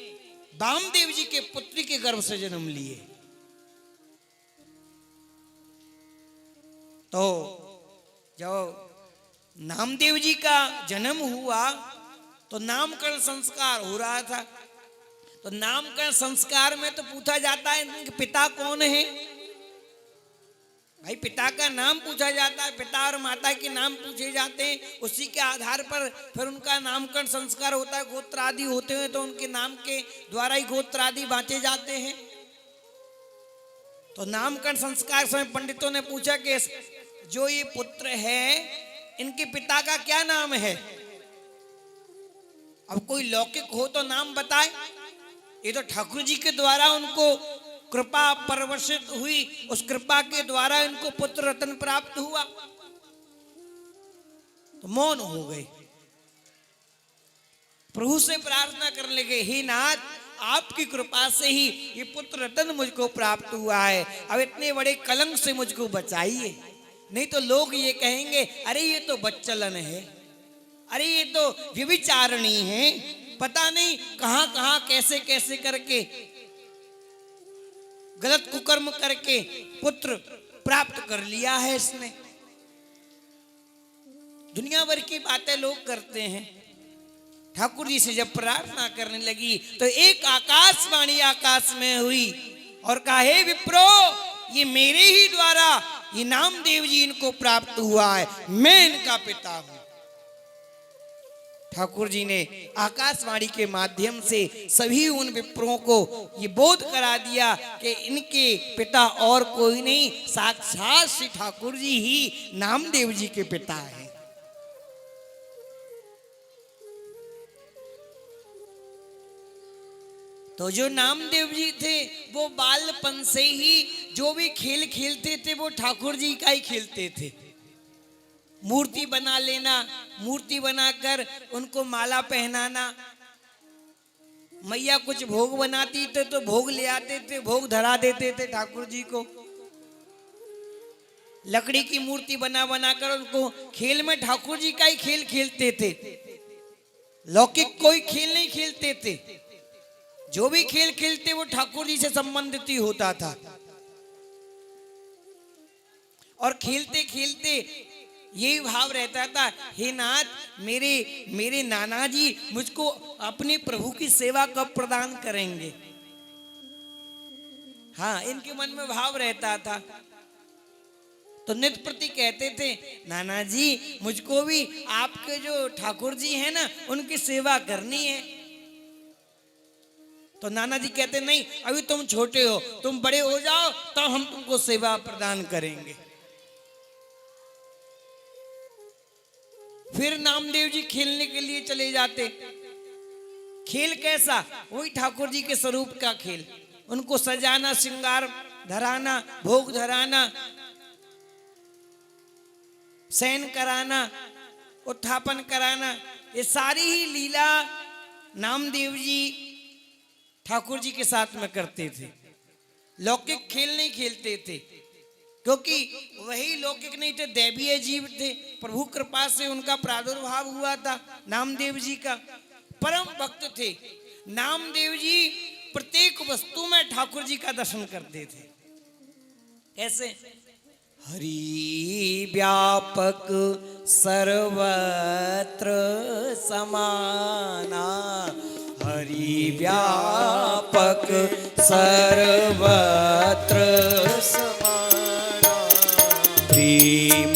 वामदेव जी के पुत्री के गर्भ से जन्म लिए। तो जब नामदेव जी का जन्म हुआ तो नामकरण संस्कार हो रहा था। तो नामकरण संस्कार में तो पूछा जाता है कि पिता कौन है। भाई पिता का नाम पूछा जाता है, पिता और माता के नाम पूछे जाते हैं, उसी के आधार पर फिर उनका नामकरण संस्कार होता है। गोत्र आदि होते हैं तो उनके नाम के द्वारा ही गोत्र आदि बांटे जाते हैं। तो नामकरण संस्कार समय पंडितों ने पूछा कि जो ये पुत्र है इनके पिता का क्या नाम है। अब कोई लौकिक हो तो नाम बताए, ये तो ठाकुर जी के द्वारा उनको कृपा परवशित हुई, उस कृपा के द्वारा इनको पुत्र रत्न प्राप्त हुआ, तो मौन हो गए। प्रभु से प्रार्थना करने लगे, हे नाथ, आपकी कृपा से ही ये पुत्र रत्न मुझको प्राप्त हुआ है, अब इतने बड़े कलंक से मुझको बचाइए, नहीं तो लोग ये कहेंगे अरे ये तो बच्चलन है, अरे ये तो व्यभिचारिणी है, पता नहीं कहां कहां कैसे कैसे करके गलत कुकर्म करके पुत्र प्राप्त कर लिया है इसने। दुनिया भर की बातें लोग करते हैं। ठाकुर जी से जब प्रार्थना करने लगी तो एक आकाशवाणी आकाश में हुई और कहा, हे विप्रो, ये मेरे ही द्वारा ये नामदेव जी इनको प्राप्त हुआ है, मैं इनका पिता हूं। ठाकुर जी ने आकाशवाणी के माध्यम से सभी उन विप्रों को ये बोध करा दिया कि इनके पिता और कोई नहीं, साक्षात श्री ठाकुर जी ही नामदेव जी के पिता हैं। तो जो नामदेव जी थे वो बालपन से ही जो भी खेल खेलते थे वो ठाकुर जी का ही खेलते थे। मूर्ति बना लेना, मूर्ति बनाकर उनको माला पहनाना, मैया कुछ भोग बनाती थे तो भोग ले आते थे, भोग धरा देते थे ठाकुर जी को। लकड़ी की मूर्ति बना बनाकर उनको खेल में ठाकुर जी का ही खेल खेलते थे, लौकिक कोई खेल नहीं खेलते थे। जो भी खेल खेलते वो ठाकुर जी से संबंधित ही होता था। और खेलते खेलते यही भाव रहता था, हे नाथ, मेरे नाना जी मुझको अपने प्रभु की सेवा कब प्रदान करेंगे। हाँ, इनके मन में भाव रहता था। तो नित्य प्रति कहते थे, नाना जी मुझको भी आपके जो ठाकुर जी हैं ना उनकी सेवा करनी है। तो नाना जी कहते, नहीं, अभी तुम छोटे हो, तुम बड़े हो जाओ तब हम तुमको सेवा प्रदान करेंगे। फिर नामदेव जी खेलने के लिए चले जाते। खेल कैसा? वही ठाकुर जी के स्वरूप का खेल, उनको सजाना, श्रृंगार धराना, भोग धराना, शयन कराना, उत्थापन कराना, ये सारी ही लीला नामदेव जी ठाकुर जी के साथ में करते थे। लौकिक खेल नहीं खेलते थे, क्योंकि वही लौकिक नहीं थे, दैवीय जीव थे। प्रभु कृपा से उनका प्रादुर्भाव हुआ था नामदेव जी का। परम भक्त थे नामदेव जी, प्रत्येक वस्तु में ठाकुर जी का दर्शन करते थे। कैसे? हरि व्यापक सर्वत्र समाना, हरि व्यापक सर्वत्र समाना, प्रेम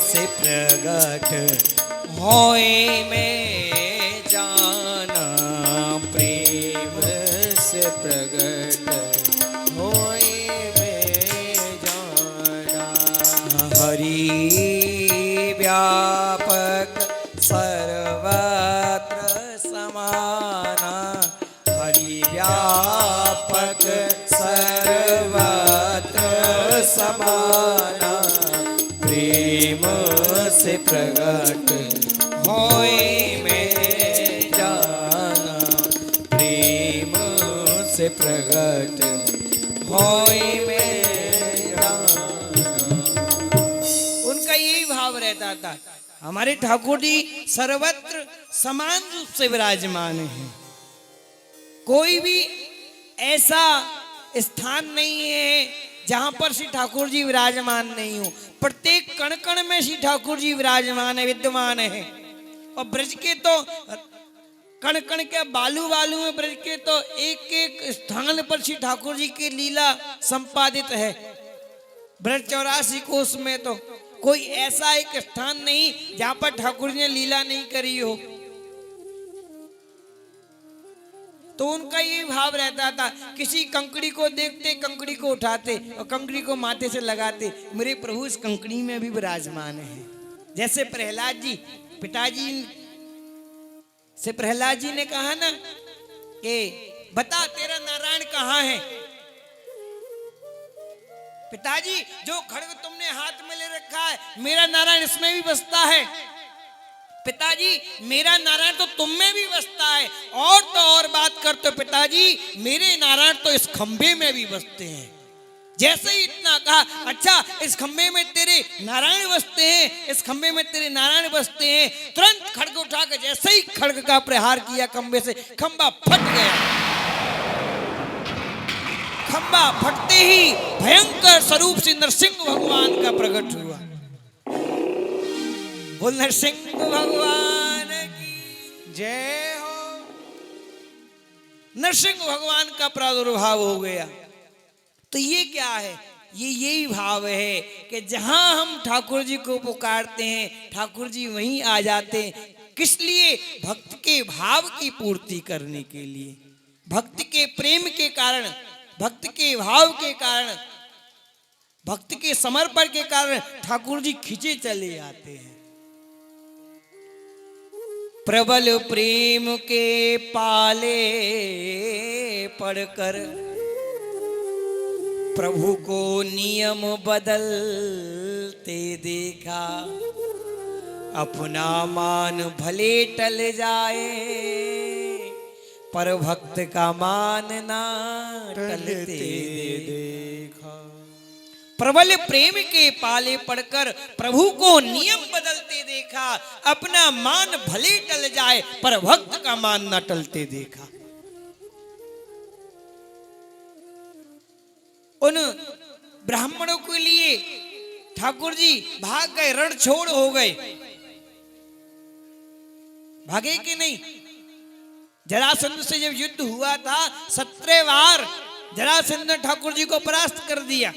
से प्रगट होए में जाना, प्रेम से प्रगट होए में जाना, हरि व्यापक सर्वत्र समाना, हरि व्यापक सर्वत्र समाना, प्रेम से प्रगट होए में जाना, प्रेम से प्रगट होए में जाना। उनका यही भाव रहता था, हमारे ठाकुर जी सर्वत्र समान रूप से विराजमान हैं। कोई भी ऐसा स्थान नहीं है जहां पर श्री ठाकुर जी विराजमान नहीं हो। प्रत्येक कण कण में श्री ठाकुर जी विराजमान है, विद्यमान है। और ब्रज के तो कण कण के बालू बालू में ब्रज के तो एक एक स्थान पर श्री ठाकुर जी की लीला संपादित है। ब्रज 84 कोष में तो कोई ऐसा एक स्थान नहीं जहां पर ठाकुर जी ने लीला नहीं करी हो। तो उनका ये भाव रहता था, किसी कंकड़ी को देखते कंकड़ी को उठाते और कंकड़ी को माथे से लगाते, मेरे प्रभु इस कंकड़ी में भी विराजमान है। जैसे प्रहलाद जी, पिताजी से प्रहलाद जी ने कहा ना कि बता तेरा नारायण कहाँ है? पिताजी जो खड्ग तुमने हाथ में ले रखा है, मेरा नारायण इसमें भी बसता है। पिताजी मेरा नारायण तो तुम में भी बसता है। और तो और बात करते हो पिताजी, मेरे नारायण तो इस खंबे में भी बसते हैं। जैसे ही इतना कहा, अच्छा इस खंबे में तेरे नारायण बसते हैं, इस खंबे में तेरे नारायण बसते हैं। तुरंत खड्ग उठा कर जैसे ही खड्ग का प्रहार किया खंबे से, खंबा फट गया। खंबा फटते ही भयंकर स्वरूप से नरसिंह भगवान का प्रकट हुआ। बोल नरसिंह भगवान की जय हो। नरसिंह भगवान का प्रादुर्भाव हो गया। तो ये क्या है? ये यही भाव है कि जहां हम ठाकुर जी को पुकारते हैं, ठाकुर जी वहीं आ जाते हैं। किस लिए? भक्त के भाव की पूर्ति करने के लिए, भक्त के प्रेम के कारण, भक्त के भाव के कारण, भक्त के समर्पण के कारण ठाकुर जी खींचे चले आते हैं। प्रबल प्रेम के पाले पड़कर प्रभु को नियम बदलते देखा। अपना मान भले टल जाए, पर भक्त का मान ना टलते देखा। प्रबल प्रेम के पाले पड़कर प्रभु को नियम बदलते देखा। अपना मान भले टल जाए, पर भक्त का मान ना टलते देखा। उन ब्राह्मणों के लिए ठाकुर जी भाग गए, रण छोड़ हो गए। भागे कि नहीं? जरासंध से जब युद्ध हुआ था 17 बार जरासंध ने ठाकुर जी को परास्त कर दिया।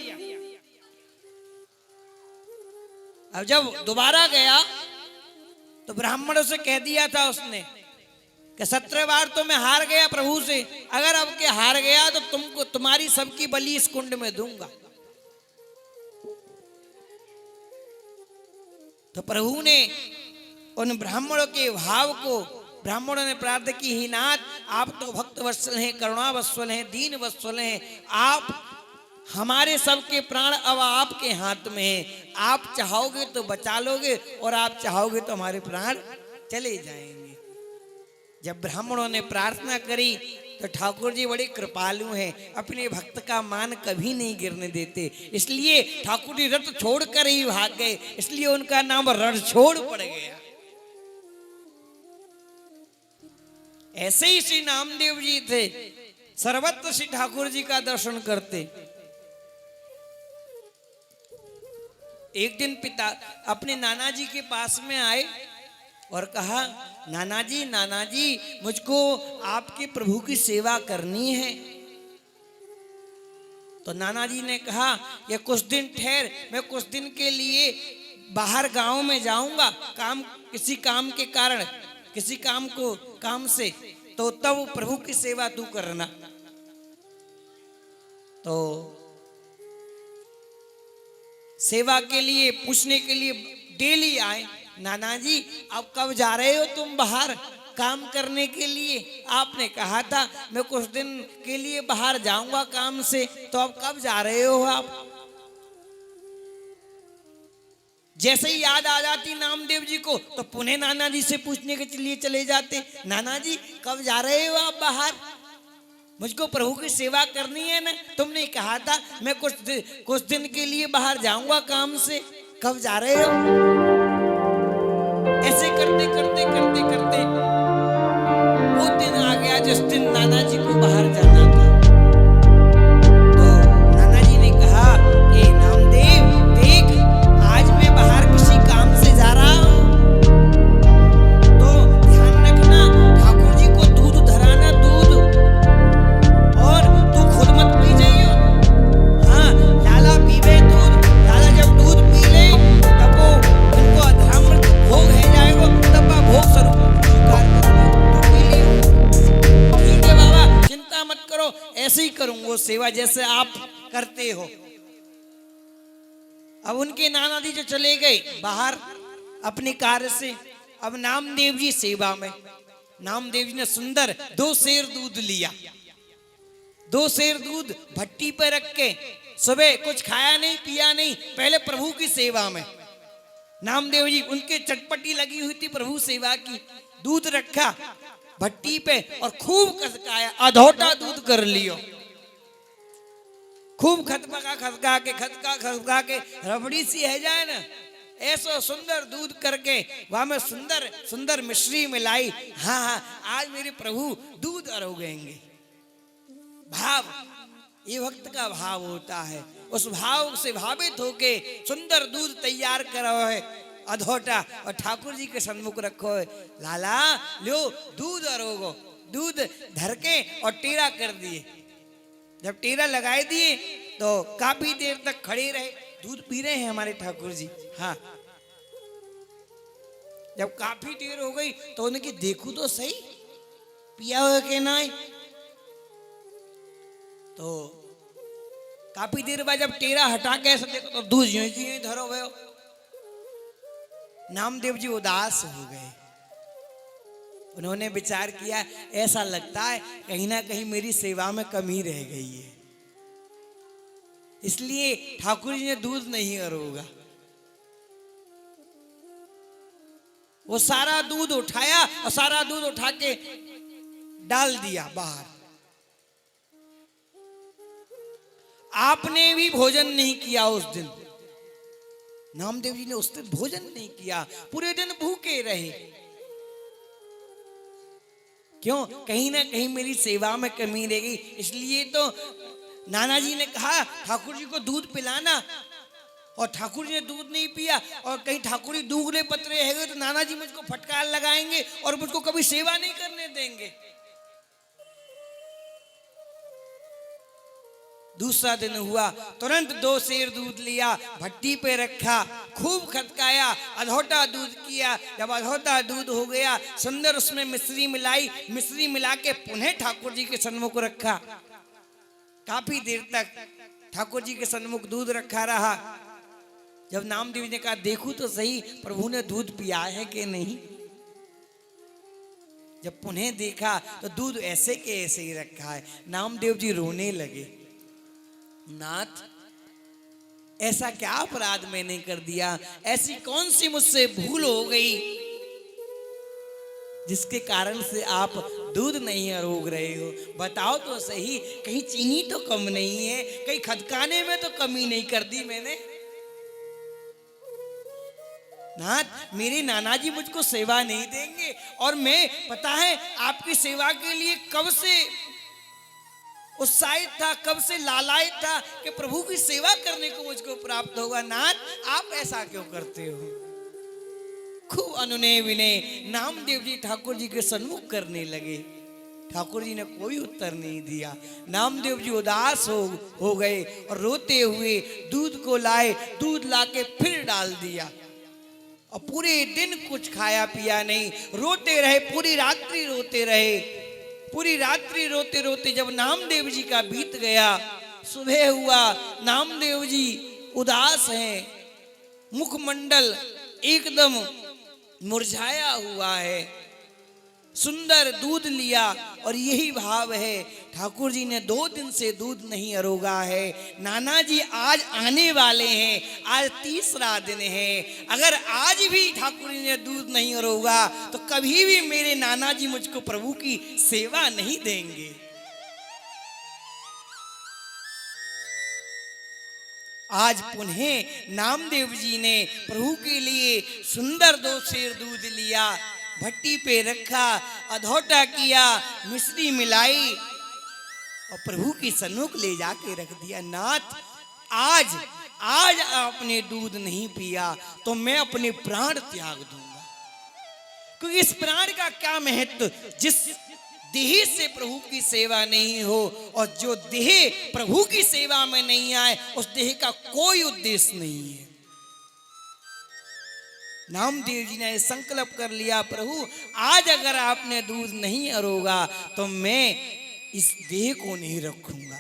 अब जब दोबारा गया तो ब्राह्मणों से कह दिया था उसने कि 17 बार तो मैं हार गया प्रभु से, अगर अब के हार गया तो तुमको तुम्हारी सबकी बलि इस कुंड में दूंगा। तो प्रभु ने उन ब्राह्मणों के भाव को, ब्राह्मणों ने प्रार्थना की, ही नाथ आप तो भक्त वत्सल हैं, करुणा वत्सल हैं, दीन वत्सल हैं। आप हमारे सबके प्राण अब आपके हाथ में हैं। आप चाहोगे तो बचा लोगे और आप चाहोगे तो हमारे प्राण चले जाएंगे। जब ब्राह्मणों ने प्रार्थना करी तो ठाकुर जी बड़े कृपालु हैं, अपने भक्त का मान कभी नहीं गिरने देते। इसलिए ठाकुर जी रथ छोड़कर ही भाग गए, इसलिए उनका नाम रणछोड़ पड़ गया। ऐसे ही श्री नामदेव जी थे, सर्वत्र श्री ठाकुर जी का दर्शन करते। एक दिन पिता अपने नाना जी के पास में आए और कहा, नाना जी मुझको आपके प्रभु की सेवा करनी है। तो नाना जी ने कहा, ये कुछ दिन ठहर, मैं कुछ दिन के लिए बाहर गांव में जाऊंगा, किसी काम के कारण, किसी काम से, तो तब प्रभु की सेवा तू करना। तो सेवा के लिए पूछने के लिए डेली आए, नाना जी अब कब जा रहे हो तुम बाहर काम करने के लिए? आपने कहा था मैं कुछ दिन के लिए बाहर जाऊंगा काम से, तो अब कब जा रहे हो आप? जैसे ही याद आ जाती नामदेव जी को तो पुनः नाना जी से पूछने के लिए चले जाते, नाना जी कब जा रहे हो आप बाहर? मुझको प्रभु की सेवा करनी है ना, तुमने कहा था मैं कुछ दिन के लिए बाहर जाऊंगा काम से, कब जा रहे हो? ऐसे करते करते करते करते वो दिन आ गया जिस दिन नाना जी को बाहर जाना था। तो नाना जी ने कहा कि नामदेव देख, आज मैं बाहर किसी काम से जा रहा हूं, तो ध्यान रखना ठाकुर जी को दूध धराना, दूध, और तू खुद मत पी जाइयो। हाँ, लाला पीवे दूध, लाला जब दूध पी ले तब वो उनको अधरामृत भोग है जाएगा, तब वह भोग स्वरूप स्वीकार करेंगे, तो पी लियो। ठीक है बाबा, चिंता मत करो, ऐसे ही करूंगा सेवा जैसे आप करते हो। अब उनके नाना जी जो चले गए बाहर अपने कार्य से, अब नामदेव जी सेवा में। नामदेव जी ने सुंदर 2 सेर दूध लिया, 2 सेर दूध भट्टी पे रख के, सुबह कुछ खाया नहीं पिया नहीं, पहले प्रभु की सेवा में। नामदेव जी उनके चटपटी लगी हुई थी प्रभु सेवा की। दूध रखा भट्टी पे और खूब खसकाया, अधोटा दूध कर लियो। खूब खसका के रबड़ी सी है जाए ना, ऐसो सुंदर दूध करके वहां में सुंदर सुंदर मिश्री मिलाई। हाँ हाँ, आज मेरे प्रभु दूध अरोगेंगे। भाव, ये भक्त का भाव होता है। उस भाव से भावित होके सुंदर दूध तैयार करो है अधोटा, और ठाकुर जी के सन्मुख रखो है। लाला लो दूध अरोगो। दूध धर के और टेरा कर दिए। जब टेरा लगाए दिए तो काफी देर तक खड़े रहे, दूध पी रहे हैं हमारे ठाकुर जी। हाँ, जब काफी देर हो गई तो उनकी देखू तो सही पिया हुआ के ना। तो काफी देर बाद जब टेरा हटा के ऐसा देखो तो दूध यूं ही धरो भयो। नामदेव जी उदास हो गए। उन्होंने विचार किया, ऐसा लगता है कहीं ना कहीं मेरी सेवा में कमी रह गई है, इसलिए ठाकुर जी ने दूध नहीं अरोगा। वो सारा दूध उठाया और सारा दूध उठा के डाल दिया बाहर। आपने भी भोजन नहीं किया उस दिन। नामदेव जी ने उस दिन भोजन नहीं किया, पूरे दिन भूखे रहे। क्यों? कहीं ना कहीं मेरी सेवा में कमी रह गई। इसलिए तो नाना जी ने कहा ठाकुर जी को दूध पिलाना, और ठाकुर जी ने दूध नहीं पिया और कहीं ठाकुर जी दूगले पतरे है तो नाना जी मुझको फटकार लगाएंगे और मुझको कभी सेवा नहीं करने देंगे। दूसरा दिन हुआ, तुरंत 2 सेर दूध लिया, भट्टी पे रखा, खूब खटकाया, अधोटा दूध किया। जब अधोटा दूध हो गया, सुंदर उसमें मिश्री मिलाई, मिश्री मिला के पुनः ठाकुर जी के सन्मुख रखा। काफी देर तक ठाकुर जी के सन्मुख दूध रखा रहा। जब नामदेव जी ने कहा देखूं तो सही प्रभु ने दूध पिया है कि नहीं। जब पुनः देखा तो दूध ऐसे के ऐसे ही रखा है। नामदेव जी रोने लगे, नाथ ऐसा क्या अपराध मैंने कर दिया, ऐसी कौन सी मुझसे भूल हो गई जिसके कारण से आप दूध नहीं अरोग रहे हो। बताओ तो सही, कहीं चीनी तो कम नहीं है, कहीं खदकाने में तो कमी नहीं कर दी मैंने। नाथ मेरे नाना जी मुझको सेवा नहीं देंगे, और मैं पता है आपकी सेवा के लिए कब से उत्साहित था, कब से लालायित था कि प्रभु की सेवा करने को मुझको प्राप्त होगा। नाथ आप ऐसा क्यों करते हो? खूब अनुनय विनय नामदेव जी ठाकुर जी के सन्मुख करने लगे। ठाकुर जी ने कोई उत्तर नहीं दिया। नामदेव जी उदास हो गए और रोते हुए दूध को लाए, दूध लाके फिर डाल दिया और पूरे दिन कुछ खाया पिया नहीं, रोते रहे, पूरी रात्रि रोते रहे। पूरी रात्रि रोते रोते जब नामदेव जी का बीत गया, सुबह हुआ, नामदेव जी उदास हैं, मुखमंडल एकदम मुरझाया हुआ है। सुंदर दूध लिया और यही भाव है, ठाकुर जी ने 2 दिन से दूध नहीं अरोगा है। नाना जी आज आने वाले हैं, आज तीसरा दिन है। अगर आज भी ठाकुर जी ने दूध नहीं अरोगा तो कभी भी मेरे नाना जी मुझको प्रभु की सेवा नहीं देंगे। आज पुनः नामदेव जी ने प्रभु के लिए सुंदर 2 सेर दूध लिया, भट्टी पे रखा, अधोटा किया, मिश्री मिलाई और प्रभु की सन्मुख ले जाके रख दिया। नाथ आज आपने दूध नहीं पिया तो मैं अपने प्राण त्याग दूंगा, क्योंकि इस प्राण का क्या महत्व जिस देह से प्रभु की सेवा नहीं हो, और जो देह प्रभु की सेवा में नहीं आए उस देह का कोई उद्देश्य नहीं है। नामदेव जी ने संकल्प कर लिया, प्रभु आज अगर आपने दूध नहीं अरोगा तो मैं इस देह को नहीं रखूंगा।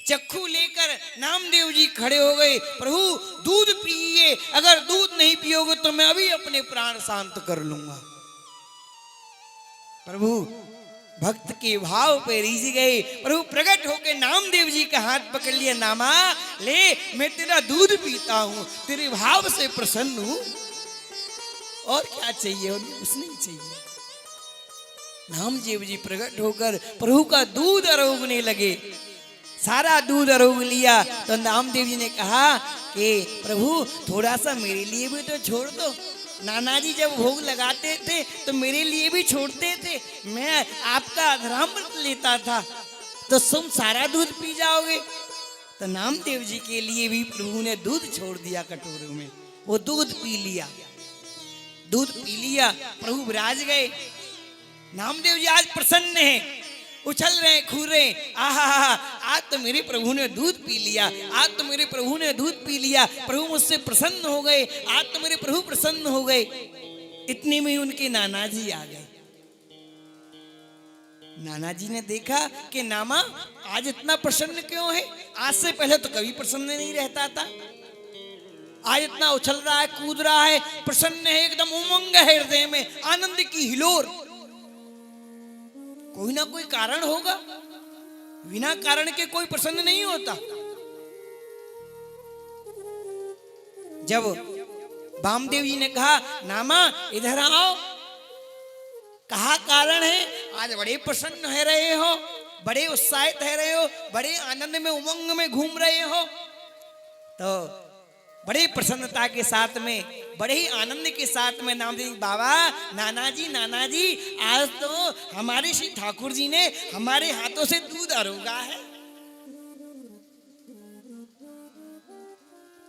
चक्खू लेकर नामदेव जी खड़े हो गए, प्रभु दूध पिए, अगर दूध नहीं पियोगे तो मैं अभी अपने प्राण शांत कर लूंगा। प्रभु भक्त के भाव पे रीझ गए। प्रभु प्रकट होकर नामदेव जी का हाथ पकड़ लिया, नामा ले, मैं तेरा दूध पीता हूं, तेरे भाव से प्रसन्न हूं, और क्या चाहिए, और कुछ नहीं चाहिए। नामदेव जी प्रकट होकर प्रभु का दूध अरोगने लगे। सारा दूध अरोग लिया तो नामदेव जी ने कहा कि प्रभु थोड़ा सा मेरे लिए भी तो छोड़ दो। नाना जी जब भोग लगाते थे तो मेरे लिए भी छोड़ते थे, मैं आपका अधरामृत लेता था, तो तुम सारा दूध पी जाओगे। तो नामदेव जी के लिए भी प्रभु ने दूध छोड़ दिया कटोरे में, वो दूध पी लिया। दूध पी लिया, प्रभु विराज गए। नामदेव जी आज प्रसन्न हैं, उछल रहे, खूर रहे, आहा, आज तो मेरे प्रभु ने दूध पी लिया, आज तो मेरे प्रभु ने दूध पी लिया, प्रभु मुझसे प्रसन्न हो गए, आज तो मेरे प्रभु प्रसन्न हो गए। इतने में उनके नाना जी आ गए। नाना जी ने देखा कि नामा आज इतना प्रसन्न क्यों है, आज से पहले तो कभी प्रसन्न नहीं रहता था, आज इतना उछल रहा है, कूद रहा है, प्रसन्न है, एकदम उमंग है हृदय में, आनंद की हिलोर। कोई ना कोई कारण होगा, बिना कारण के कोई प्रसन्न नहीं होता। जब वामदेव जी ने कहा नामा इधर आओ, कहा कारण है, आज बड़े प्रसन्न है रहे हो, बड़े उत्साहित है रहे हो, बड़े आनंद में उमंग में घूम रहे हो, तो बड़े प्रसन्नता के साथ में, बड़े ही आनंद के साथ में नामदेव जी, बाबा नाना जी आज तो हमारे श्री ठाकुर जी ने हमारे हाथों से दूध अरोगा है।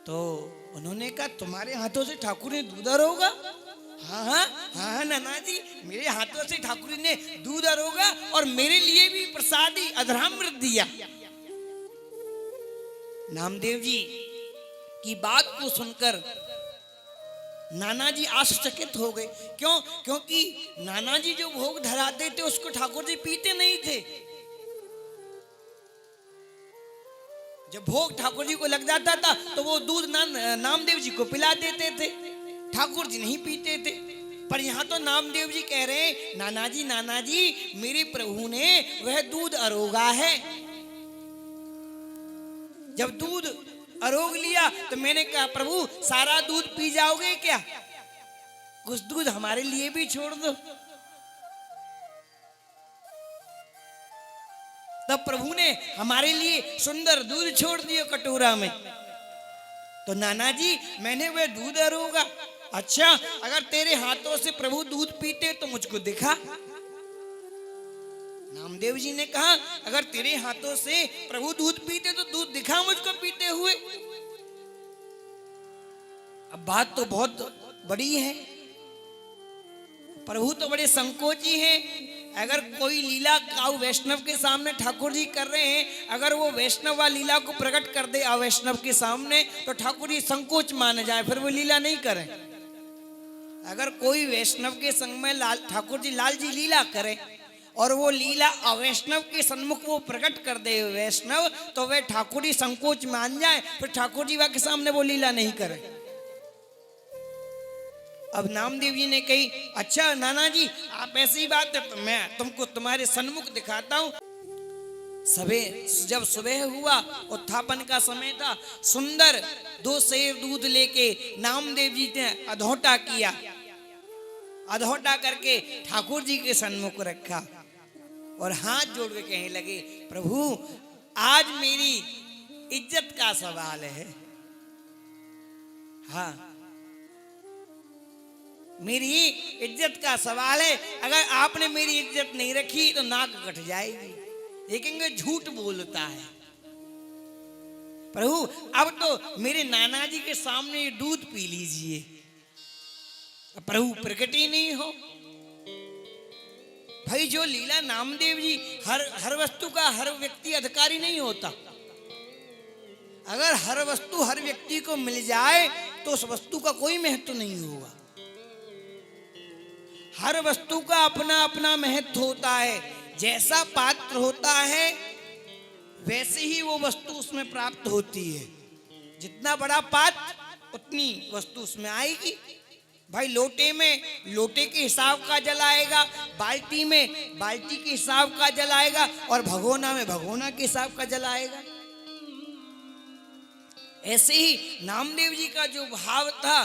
तो उन्होंने कहा तुम्हारे हाथों से ठाकुर ने दूध अरोगा? हाँ हाँ हाँ नाना जी, मेरे हाथों से ठाकुर ने दूध अरोगा और मेरे लिए भी प्रसादी अधरामृत दिया। नामदेव जी की बात को सुनकर नाना जी आश्चर्यचकित हो गए। क्यों? क्योंकि नाना जी जो भोग धराते थे उसको ठाकुर जी पीते नहीं थे। जब भोग ठाकुर जी को लग जाता था तो वो दूध नामदेव जी को पिला देते थे, ठाकुर जी नहीं पीते थे। पर यहाँ तो नामदेव जी कह रहे हैं नाना जी मेरे प्रभु ने वह दूध अरोगा है। जब दूध अरोग लिया तो मैंने कहा प्रभु सारा दूध पी जाओगे क्या, कुछ दूध हमारे लिए भी छोड़ दो। तब प्रभु ने हमारे लिए सुंदर दूध छोड़ दिया कटोरा में। तो नाना जी मैंने वह दूध अरोगा। अच्छा अगर तेरे हाथों से प्रभु दूध पीते तो मुझको दिखा। नामदेव जी ने कहा अगर तेरे हाथों से प्रभु दूध पीते तो दूध दिखा मुझको पीते हुए। अब बात तो बहुत बड़ी है, प्रभु तो बड़े संकोची हैं। अगर कोई लीला काऊ वैष्णव के सामने ठाकुर जी कर रहे हैं, अगर वो वैष्णव वा लीला को प्रकट कर दे अवैष्णव के सामने तो ठाकुर जी संकोच मान जाए, फिर वो लीला नहीं करें। अगर कोई वैष्णव के संग में ठाकुर जी लाल जी लीला करें और वो लीला अवैष्णव के सन्मुख वो प्रकट कर दे वैष्णव, तो वे ठाकुर जी संकोच मान जाए, फिर ठाकुर जी के सामने वो लीला नहीं करे। अब नामदेव जी ने कही अच्छा नाना जी आप ऐसी बात है तो मैं तुमको तुम्हारे सन्मुख दिखाता हूं। जब सुबह हुआ उत्थापन का समय था, सुंदर 2 सेर दूध लेके नामदेव जी ने अधोटा किया, अधोटा करके ठाकुर जी के सन्मुख रखा और हाथ जोड़ के कहने लगे प्रभु आज मेरी इज्जत का सवाल है। हाँ मेरी इज्जत का सवाल है, अगर आपने मेरी इज्जत नहीं रखी तो नाक कट जाएगी। ये कहेंगे झूठ बोलता है। प्रभु अब तो मेरे नाना जी के सामने दूध पी लीजिए। प्रभु प्रकट ही नहीं हो। भाई जो लीला नामदेव जी हर वस्तु का हर व्यक्ति अधिकारी नहीं होता। अगर हर वस्तु हर व्यक्ति को मिल जाए तो उस वस्तु का कोई महत्व नहीं होगा। हर वस्तु का अपना अपना महत्व होता है। जैसा पात्र होता है वैसे ही वो वस्तु उसमें प्राप्त होती है। जितना बड़ा पात्र उतनी वस्तु उसमें आएगी। भाई लोटे में लोटे के हिसाब का जल आएगा, बाल्टी में बाल्टी के हिसाब का जल आएगा, और भगोना में भगोना के हिसाब का जल आएगा। ऐसे ही नामदेव जी का जो भाव था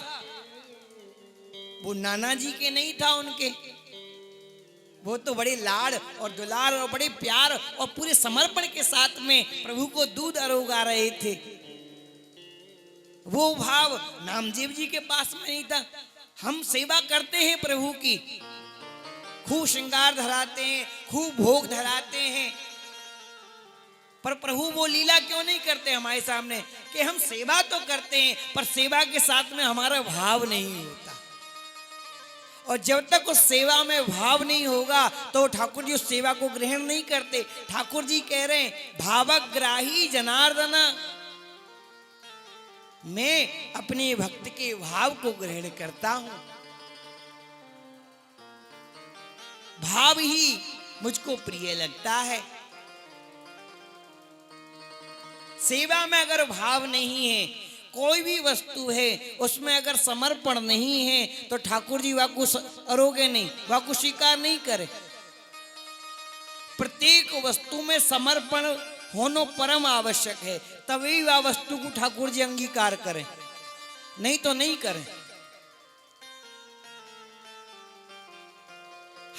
वो नाना जी के नहीं था उनके। वो तो बड़े लाड़ और दुलार और बड़े प्यार और पूरे समर्पण के साथ में प्रभु को दूध अरोगा रहे थे। वो भाव नामदेव जी के पास में नहीं था। हम सेवा करते हैं प्रभु की, खूब श्रृंगार धराते हैं, खूब भोग धराते हैं, पर प्रभु वो लीला क्यों नहीं करते हमारे सामने कि हम सेवा तो करते हैं पर सेवा के साथ में हमारा भाव नहीं होता। और जब तक उस सेवा में भाव नहीं होगा तो ठाकुर जी उस सेवा को ग्रहण नहीं करते। ठाकुर जी कह रहे हैं भावग्राही जनार्दन, मैं अपने भक्त के भाव को ग्रहण करता हूं, भाव ही मुझको प्रिय लगता है। सेवा में अगर भाव नहीं है, कोई भी वस्तु है उसमें अगर समर्पण नहीं है तो ठाकुर जी वाकु अरोगे नहीं, वाकु स्वीकार नहीं करे। प्रत्येक वस्तु में समर्पण होना परम आवश्यक है, तभी वह वस्तु को ठाकुर जी अंगीकार करें, नहीं तो नहीं करें।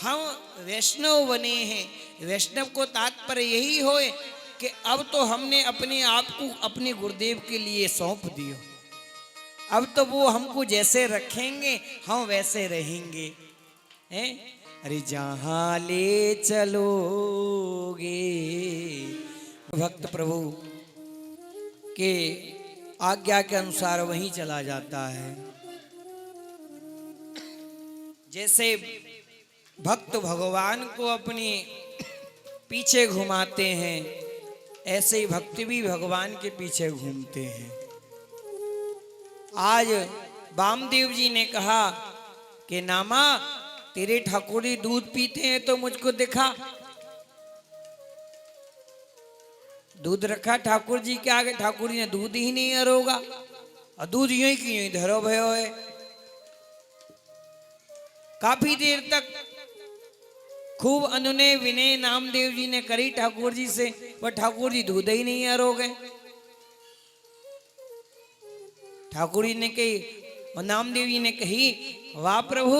हम वैष्णव बने हैं, वैष्णव को तात्पर्य यही होए कि अब तो हमने अपने आप को अपने गुरुदेव के लिए सौंप दियो, अब तो वो हमको जैसे रखेंगे हम वैसे रहेंगे, हैं? अरे जहां ले चलोगे, भक्त प्रभु के आज्ञा के अनुसार वहीं चला जाता है। जैसे भक्त भगवान को अपने पीछे घुमाते हैं, ऐसे ही भक्त भी भगवान के पीछे घूमते हैं। आज वामदेव जी ने कहा कि नामा तेरे ठाकुर जी दूध पीते हैं तो मुझको दिखा। दूध रखा ठाकुर जी के आगे, ठाकुर जी ने दूध ही नहीं अरोगा और दूध यूं ही की यूं ही धरो भयो है। काफी देर तक खूब अनुनय विनय नामदेव जी ने करी ठाकुर जी से, पर ठाकुर जी दूध ही नहीं अरोगे। ठाकुर जी ने कही और नामदेव जी ने कही, वाह प्रभु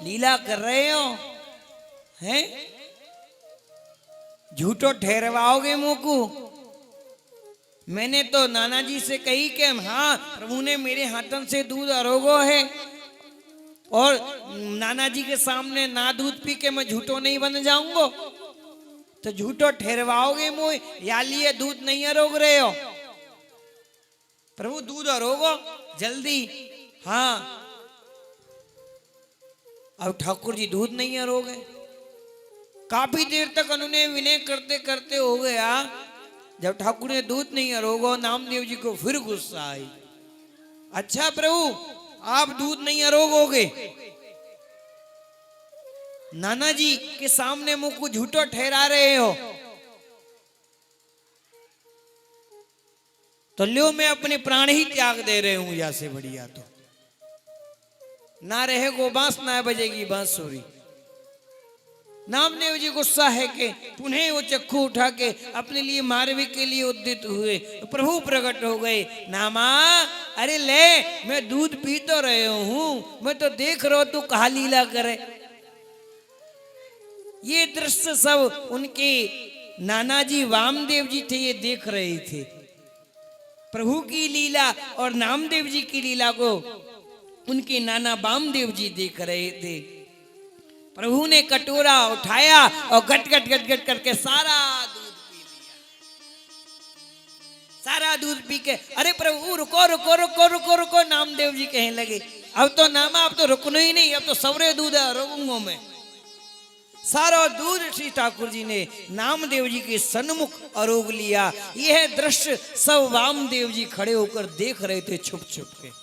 लीला कर रहे हो, हैं? झूठो ठहरवाओगे मुंह को। मैंने तो नाना जी से कही कि हाँ प्रभु ने मेरे हाथों से दूध अरोगो है, और नाना जी के सामने ना दूध पी के मैं झूठो नहीं बन जाऊंगा। तो झूठो ठहरवाओगे मुंह, या लिए दूध नहीं अरोग रहे हो। प्रभु दूध अरोगो जल्दी। हाँ, अब ठाकुर जी दूध नहीं अरोगे। काफी देर तक अनुनय विनय करते करते हो गया। जब ठाकुर ने दूध नहीं अरोगो, नामदेव जी को फिर गुस्सा आई। अच्छा प्रभु आप दूध नहीं अरोगोगे, नाना जी के सामने मुंह को झूठो ठहरा रहे हो, तो लो मैं अपने प्राण ही त्याग दे रहे हूं। या से बढ़िया तो ना रहेगो बांस ना बजेगी बांसुरी। नामदेव जी गुस्सा है कि पुनः वो चक्कू उठा के अपने लिए मारने के लिए उद्यत हुए। तो प्रभु प्रकट हो गए। नामा अरे ले, मैं दूध पी तो रहे हूं, मैं तो देख रहा हूं तू कहा लीला करे। ये दृश्य सब उनके नाना जी वामदेव जी थे, ये देख रहे थे। प्रभु की लीला और नामदेव जी की लीला को उनके नाना वामदेव जी देख रहे थे। प्रभु ने कटोरा उठाया और गट गट गट गट करके सारा दूध पी लिया। सारा दूध पी के अरे प्रभु रुको रुको रुको रुको रुको, नामदेव जी कहने लगे अब तो नामा, अब तो रुकना ही नहीं, अब तो सवरे दूध रोगूंगा मैं। सारा दूध श्री ठाकुर जी ने नामदेव जी के सन्मुख अरोग लिया। यह दृश्य सब वामदेव जी खड़े होकर देख रहे थे छुप छुप के।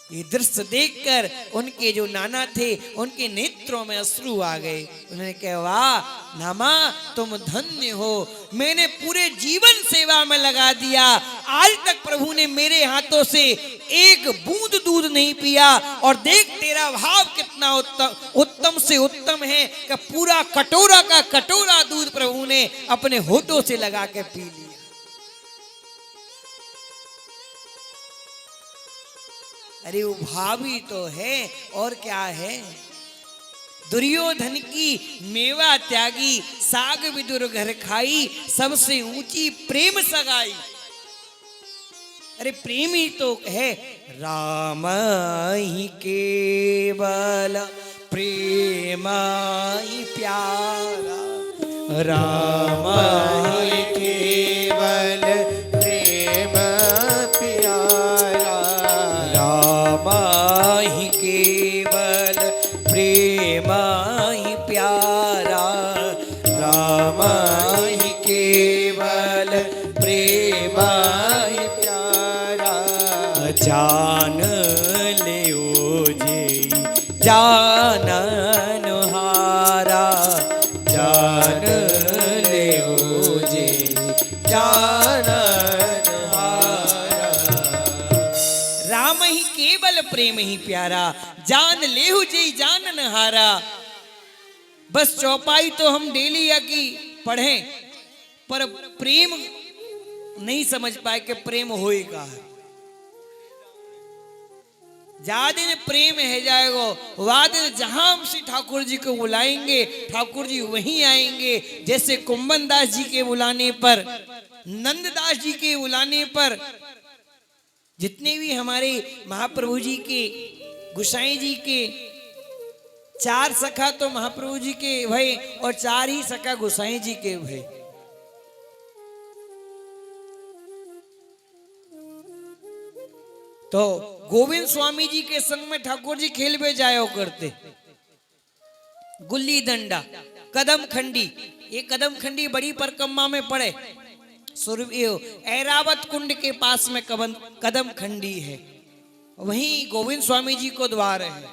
ये दृश्य देखकर उनके जो नाना थे उनके नेत्रों में अश्रु आ गए। उन्होंने कहा वाह नामा तुम धन्य हो, मैंने पूरे जीवन सेवा में लगा दिया, आज तक प्रभु ने मेरे हाथों से एक बूंद दूध नहीं पिया। और देख तेरा भाव कितना उत्तम से उत्तम है कि पूरा कटोरा का कटोरा दूध प्रभु ने अपने होठों से लगा के पी लिया। अरे वो भाव ही तो है, और क्या है। दुर्योधन की मेवा त्यागी, साग विदुर घर खाई, सबसे ऊंची प्रेम सगाई। अरे प्रेम ही तो है। राम ही केवल प्रेम ही प्यारा, राम ही केवल प्रेम प्यारा, राम ही केवल प्रेम ही प्यारा, राम ही केवल प्रेम ही प्यारा। जान ले जी जानन हारा, जान ले जी जानन हारा। राम ही केवल प्रेम ही प्यारा, जान लेहु जी जानन हारा। बस चौपाई तो हम डेली या की पढ़ें, पर प्रेम नहीं समझ पाए कि प्रेम होएगा। जा दिन प्रेम है जाएगो, वह दिन जहां हम श्री ठाकुर जी को बुलाएंगे ठाकुर जी वहीं आएंगे। जैसे कुंभन दास जी के बुलाने पर, नंददास जी के बुलाने पर, जितने भी हमारे महाप्रभु जी के, गुसाई जी के 4 सखा तो महाप्रभु जी के भय और 4 ही सखा गुसाई जी के भय। तो गोविंद स्वामी जी के संग में ठाकुर जी खेल में जाया करते। गुल्ली डंडा, कदम खंडी, ये कदम खंडी बड़ी परिक्रमा में पड़े। ऐरावत कुंड के पास में कदम खंडी है, वहीं गोविंद स्वामी जी को द्वार है।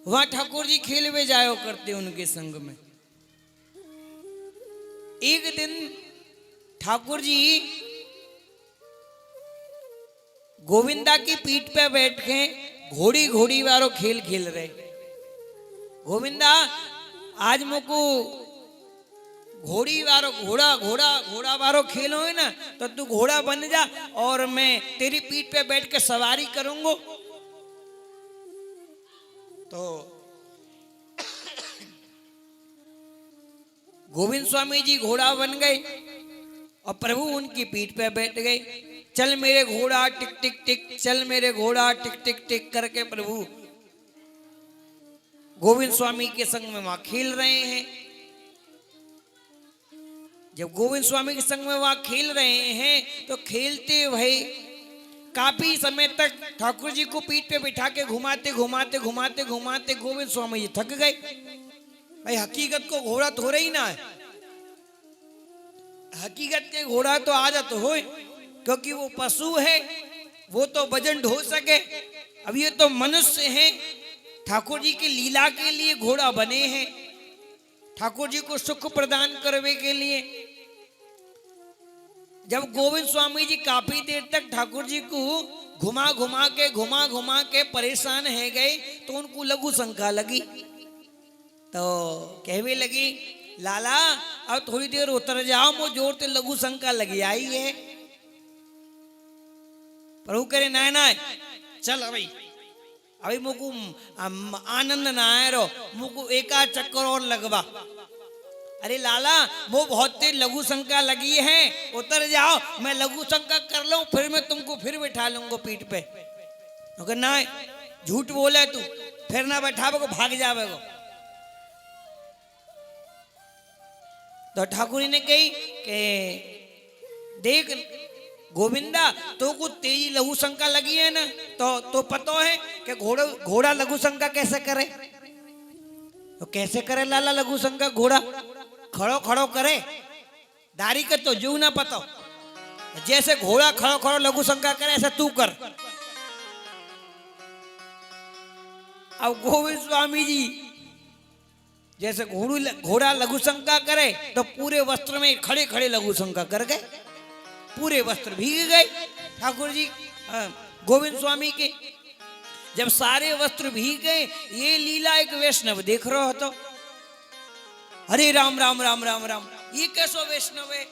वहां ठाकुर जी खेल में जाया करते उनके संग में। एक दिन ठाकुर जी गोविंदा की पीठ पे बैठ के घोड़ी घोड़ी वारो खेल खेल रहे। गोविंदा आज मुझको घोड़ी वारो घोड़ा वारो खेलो है ना, तो तू घोड़ा बन जा और मैं तेरी पीठ पे बैठ के सवारी करूंगा। तो गोविंद स्वामी जी घोड़ा बन गए और प्रभु उनकी पीठ पे बैठ गए। चल मेरे घोड़ा टिक टिक टिक, चल मेरे घोड़ा टिक टिक टिक करके प्रभु गोविंद स्वामी के संग में वहां खेल रहे हैं। जब गोविंद स्वामी के संग में वहां खेल रहे हैं तो खेलते हुए काफी समय तक ठाकुर जी को पीठ पे बिठा के घुमाते घुमाते घुमाते घुमाते गोविंद स्वामी जी थक गए। भाई हकीकत को घोड़ा थोड़ा ही ना है, हकीकत के घोड़ा तो आदत हो, क्योंकि वो पशु है, वो तो वजन ढो सके। अब ये तो मनुष्य है, ठाकुर जी की लीला के लिए घोड़ा बने हैं, ठाकुर जी को सुख प्रदान करने के लिए। जब गोविंद स्वामी जी काफी देर तक ठाकुर जी को घुमा घुमा के परेशान है गए, तो उनको लघु शंका लगी। तो कहने लगी, लाला अब थोड़ी देर उतर जाओ, मुझे जोर से लघु शंका लगी आई है। प्रभु करे ना ना चल अभी मुझको आनंद ना आए रो, मुझको एक आध चक्कर और लगवा। अरे लाला वो बहुत तेज लघु शंका लगी है, उतर जाओ, मैं लघु शंका कर लूं, फिर मैं तुमको फिर बैठा लूंगा पीठ पे। तो ना झूठ बोले तू, फिर ना बैठावे को भाग जावेगो। तो ठाकुर जी ने कही कि देख गोविंदा, तो कुछ तेजी लघु शंका लगी है ना, तो पता है कि घोड़ा लघु शंका कैसे करे। तो कैसे करे लाला लघु शंका? घोड़ा खड़ो खड़ो करे, दारी के तो जू ना पता। जैसे घोड़ा खड़ो खड़ो लघु शंका करे, ऐसा तू कर। अब गोविंद स्वामी जी जैसे घोड़ा लघु शंका करे, तो पूरे वस्त्र में खड़े खड़े लघु शंका कर गए। पूरे वस्त्र भीग गए ठाकुर जी गोविंद स्वामी के। जब सारे वस्त्र भीग गए, ये लीला एक वैष्णव देख रहा तो, अरे राम राम राम राम राम, ये कैसो वैष्णव है,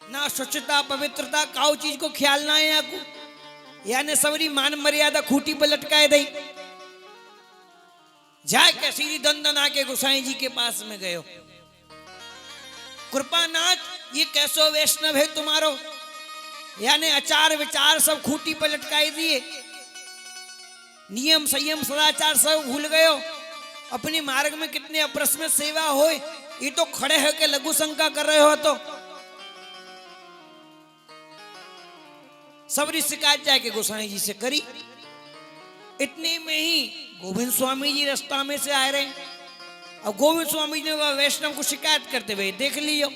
ना स्वच्छता पवित्रता काउ चीज को ख्याल ना है आपको, यानी सबरी मान मर्यादा खूटी पर लटकाए दई। जाए के सीधी दंदन आके गोसाई जी के पास में गयो, कृपानाथ ये कैसो वैष्णव है तुम्हारो, यानी आचार विचार सब खूटी पर लटकाए दिए, नियम संयम सदाचार सब भूल गयो, अपने मार्ग में कितने अप्रसन्न सेवा होए, ये तो खड़े होकर लघु शंका कर रहे हो। तो सबरी शिकायत जाके गोसाई जी से करी। इतने में ही गोविंद स्वामी जी रास्ता में से आ रहे हैं। अब गोविंद स्वामी जी ने वह वैष्णव को शिकायत करते हुए देख लियो।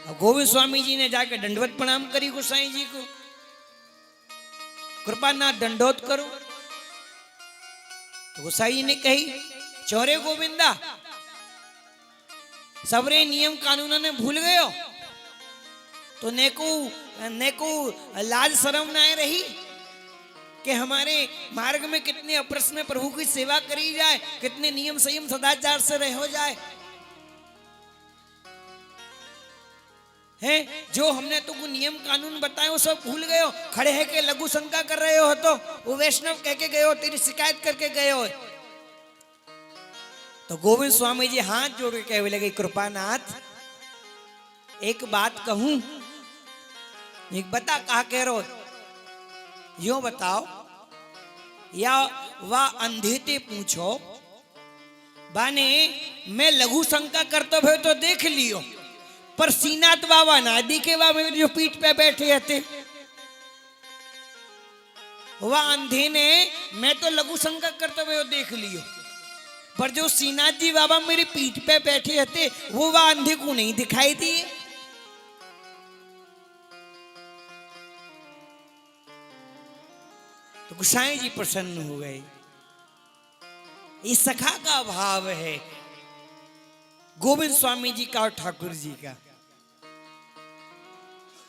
अब गोविंद स्वामी जी ने जाकर दंडवत प्रणाम करी गोसाई जी को, कृपानाथ दंडोत करो। तो गोसाई जी ने कही, चौरे गोविंदा सबरे नियम कानून ने भूल गयो, तो नेको लाज शर्म ना रही कि हमारे मार्ग में कितने अप्रसन्न प्रभु की सेवा करी जाए, कितने नियम संयम सदाचार से रहो जाए हैं। जो हमने तुमको नियम कानून बताए वो सब भूल गए हो, खड़े है के लघु शंका कर रहे हो, तो वो वैष्णव कह के गए हो, तेरी शिकायत करके गए हो। तो गोविंद स्वामी जी हाथ जोड़ के कहने लगे, कृपानाथ एक बात कहूं, एक बता कहा कह रहे हो, यो बताओ, या वह अंधे ते पूछो, बाने मैं लघु शंका करते हुए तो देख लियो, पर सीनाथ बाबा ना दिखे, वह मेरे जो पीठ पे बैठे थे, वह अंधे ने मैं तो लघु शंका करते हुए देख लियो, पर जो सीनाथ जी बाबा मेरी पीठ पे बैठे थे वो वह अंधे को नहीं दिखाई दिए। तो गोसाई जी प्रसन्न हो गए। ये सखा का भाव है गोविंद स्वामी जी का और ठाकुर जी का।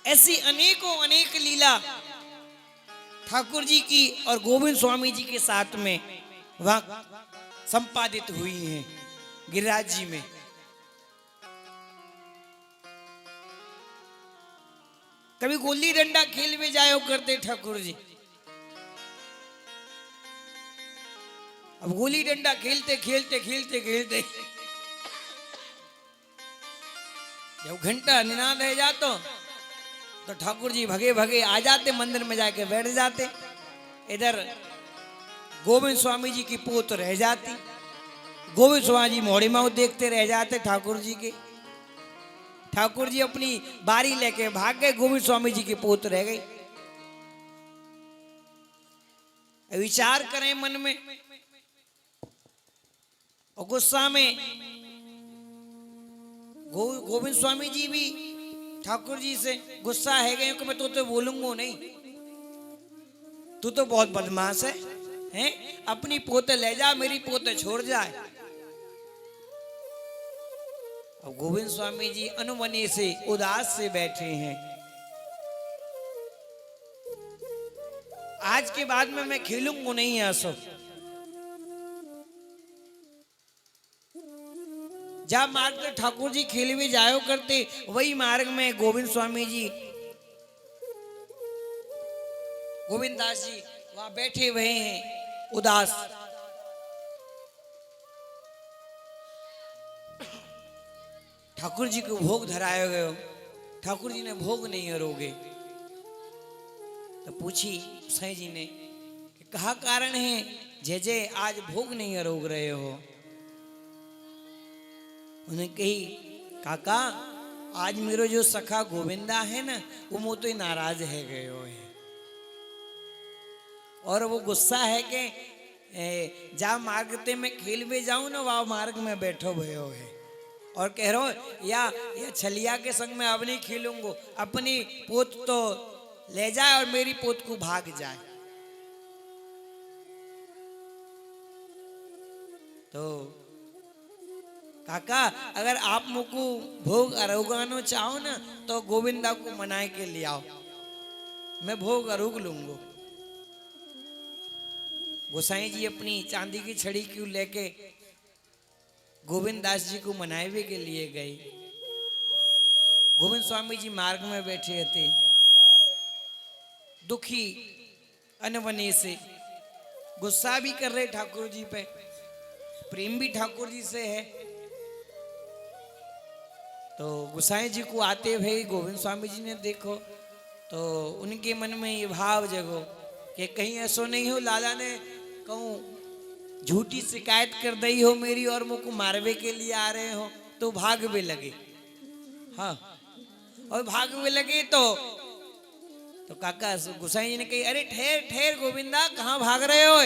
ऐसी अनेकों अनेक लीला ठाकुर जी की और गोविंद स्वामी जी के साथ में वहां संपादित हुई हैं गिरिराज जी में। कभी गोली डंडा खेल में जायो करते ठाकुर जी। अब गोली डंडा खेलते खेलते खेलते खेलते जब घंटा निनाद है जातो तो ठाकुर जी भगे भगे आ जाते, मंदिर में जाके बैठ जाते। इधर गोविंद स्वामी जी की पोत रह जाती, गोविंद स्वामी जी मोड़ी माऊ देखते रह जाते ठाकुर जी के। ठाकुर जी अपनी बारी लेके भाग गए, गोविंद स्वामी जी की पोत रह गई। विचार करें मन में, और गुस्सा में गोविंद स्वामी जी भी ठाकुर जी से गुस्सा है गए कि मैं तो बोलूंगा नहीं, तू तो बहुत बदमाश है, अपनी पोते ले जा, मेरी पोते छोड़ जाए। अब गोविंद स्वामी जी अनुमनी से उदास से बैठे हैं। आज के बाद में मैं खेलूंगा नहीं आसो। जब मार्ग में ठाकुर जी खेल में जायो करते, वही मार्ग में गोविंद स्वामी जी, गोविंद दास जी वहां बैठे हुए हैं उदास। ठाकुर जी को भोग धराया गयो, ठाकुर जी ने भोग नहीं अरोगे। तो पूछी साईं जी ने कि कहा कारण है जय जय आज भोग नहीं अरोग रहे हो। उन्हें कही, काका आज मेरो जो सखा गोविंदा है ना, वो मुझ तो नाराज है गयो है, और वो गुस्सा है कि जा मार्ग ते मैं खेल में जाऊं ना, वह मार्ग में बैठो भयो है, और कह रहा हो या छलिया के संग में अब नहीं खेलूंगा, अपनी पोत तो ले जाए और मेरी पोत को भाग जाए। तो काका अगर आप मुझको भोग अरोगानो चाहो ना तो गोविंदा को मनाए के ले आओ, मैं भोग अरोग लूंगा। गोसाई जी अपनी चांदी की छड़ी क्यों लेके गोविंद दास जी को मनावे के लिए गए। गोविंद स्वामी जी मार्ग में बैठे थे, दुखी अनबने से, गुस्सा भी कर रहे ठाकुर जी पे, प्रेम भी ठाकुर जी से है। तो गुसाई जी को आते हुए गोविंद स्वामी जी ने देखो तो उनके मन में ये भाव जगो कि कहीं ऐसा नहीं हो लाला ने कहूँ झूठी शिकायत कर दी हो मेरी और मुझको मारवे के लिए आ रहे हो, तो भाग भी लगे। हाँ, और भाग भी लगे तो काका गुसाई जी ने कही, अरे ठहर ठहर गोविंदा, कहाँ भाग रहे हो?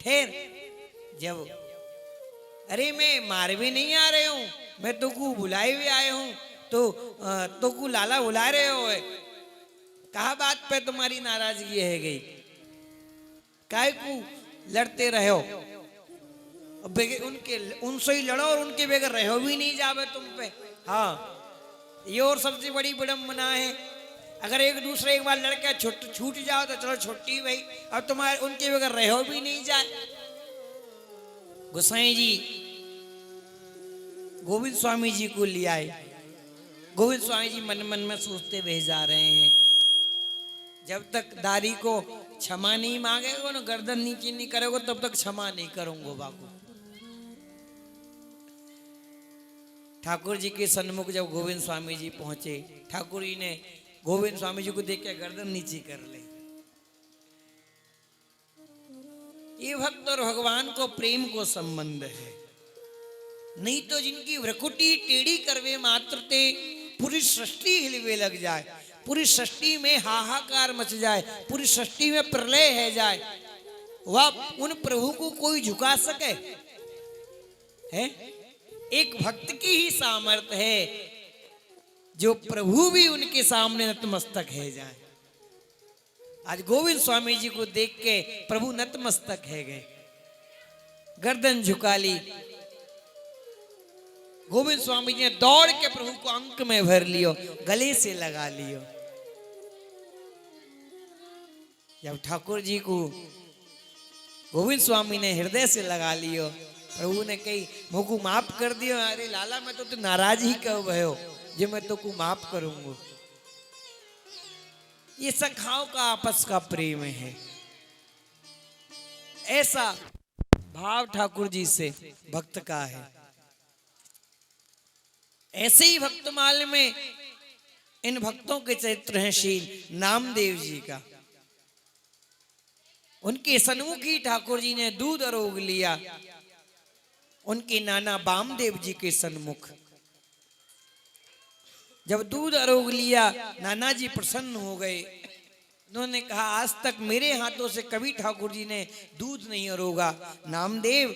ठहर। जब अरे मैं मारवे नहीं आ रहे हूं, मैं तो को बुलाए हुए आए हूं, तो को लाला बुला रहे हो। कहा बात पे तुम्हारी नाराजगी है गई, काय को लड़ते रहो? उनके उनसे ही लड़ो और उनके बगैर रहो भी नहीं जावे तुम पे। हाँ, ये और सबसे बड़ी विडंबना है। अगर एक दूसरे एक बार लड़के छूट जाओ तो चलो छुट्टी भाई, और तुम्हारे उनके बगैर रहो भी नहीं जाए। गोसाई जी गोविंद स्वामी जी को ले आए। गोविंद स्वामी जी मन मन में सोचते रह जा रहे हैं, जब तक दारी को क्षमा नहीं मांगेगो ना, गर्दन नीचे नहीं करोगे, तब तक क्षमा नहीं करूंगा बाबू। ठाकुर जी के सन्मुख जब गोविंद स्वामी जी पहुंचे, ठाकुर जी ने गोविंद स्वामी जी को देख के गर्दन नीचे कर ली। ये भक्त और भगवान को प्रेम को संबंध है, नहीं तो जिनकी भ्रकुटी टेढ़ी करवे मात्र ते पूरी सृष्टि हिलवे लग जाए, पूरी सृष्टि में हाहाकार मच जाए, पूरी सृष्टि में प्रलय है जाए, वह उन प्रभु को कोई झुका सके? है एक भक्त की ही सामर्थ्य है जो प्रभु भी उनके सामने नतमस्तक है जाए। आज गोविंद स्वामी जी को देख के प्रभु नतमस्तक है गए, गर्दन झुका ली। गोविंद स्वामी जी ने दौड़ के प्रभु को अंक में भर लियो, गले से लगा लियो। जब ठाकुर जी को गोविंद स्वामी ने हृदय से लगा लियो, प्रभु ने कही मुझको माफ कर दियो। अरे लाला मैं तो नाराज ही कब भयो जो मैं तो को माफ करूंगा। ये सखाओं का आपस का प्रेम है, ऐसा भाव ठाकुर जी से भक्त का है। ऐसे ही भक्तमाल में इन भक्तों के चरित्र हैं श्री नामदेव जी का। उनके सन्मुख ही ठाकुर जी ने दूध आरोग लिया, उनके नाना बामदेव जी के सन्मुख। जब दूध आरोग लिया, नाना जी प्रसन्न हो गए। उन्होंने कहा आज तक मेरे हाथों से कभी ठाकुर जी ने दूध नहीं आरोगा। नामदेव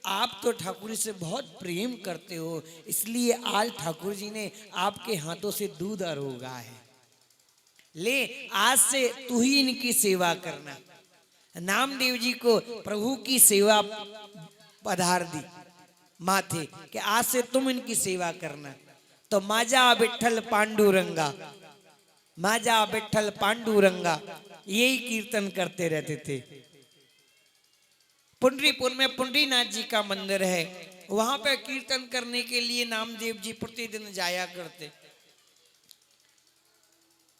आप तो ठाकुर जी से बहुत प्रेम करते हो, इसलिए आज ठाकुर जी ने आपके हाथों से दूध आरोगा है। ले आज से तू ही इनकी सेवा करना। नामदेव जी को प्रभु की सेवा पधार दी माथे कि आज से तुम इनकी सेवा करना। तो माजा विठ्ठल पांडुरंगा, माजा विठ्ठल पांडुरंगा, यही कीर्तन करते रहते थे। पुंडरीपुर में पुंडरीनाथ जी का मंदिर है, वहां पे कीर्तन करने के लिए नामदेव जी प्रतिदिन जाया करते।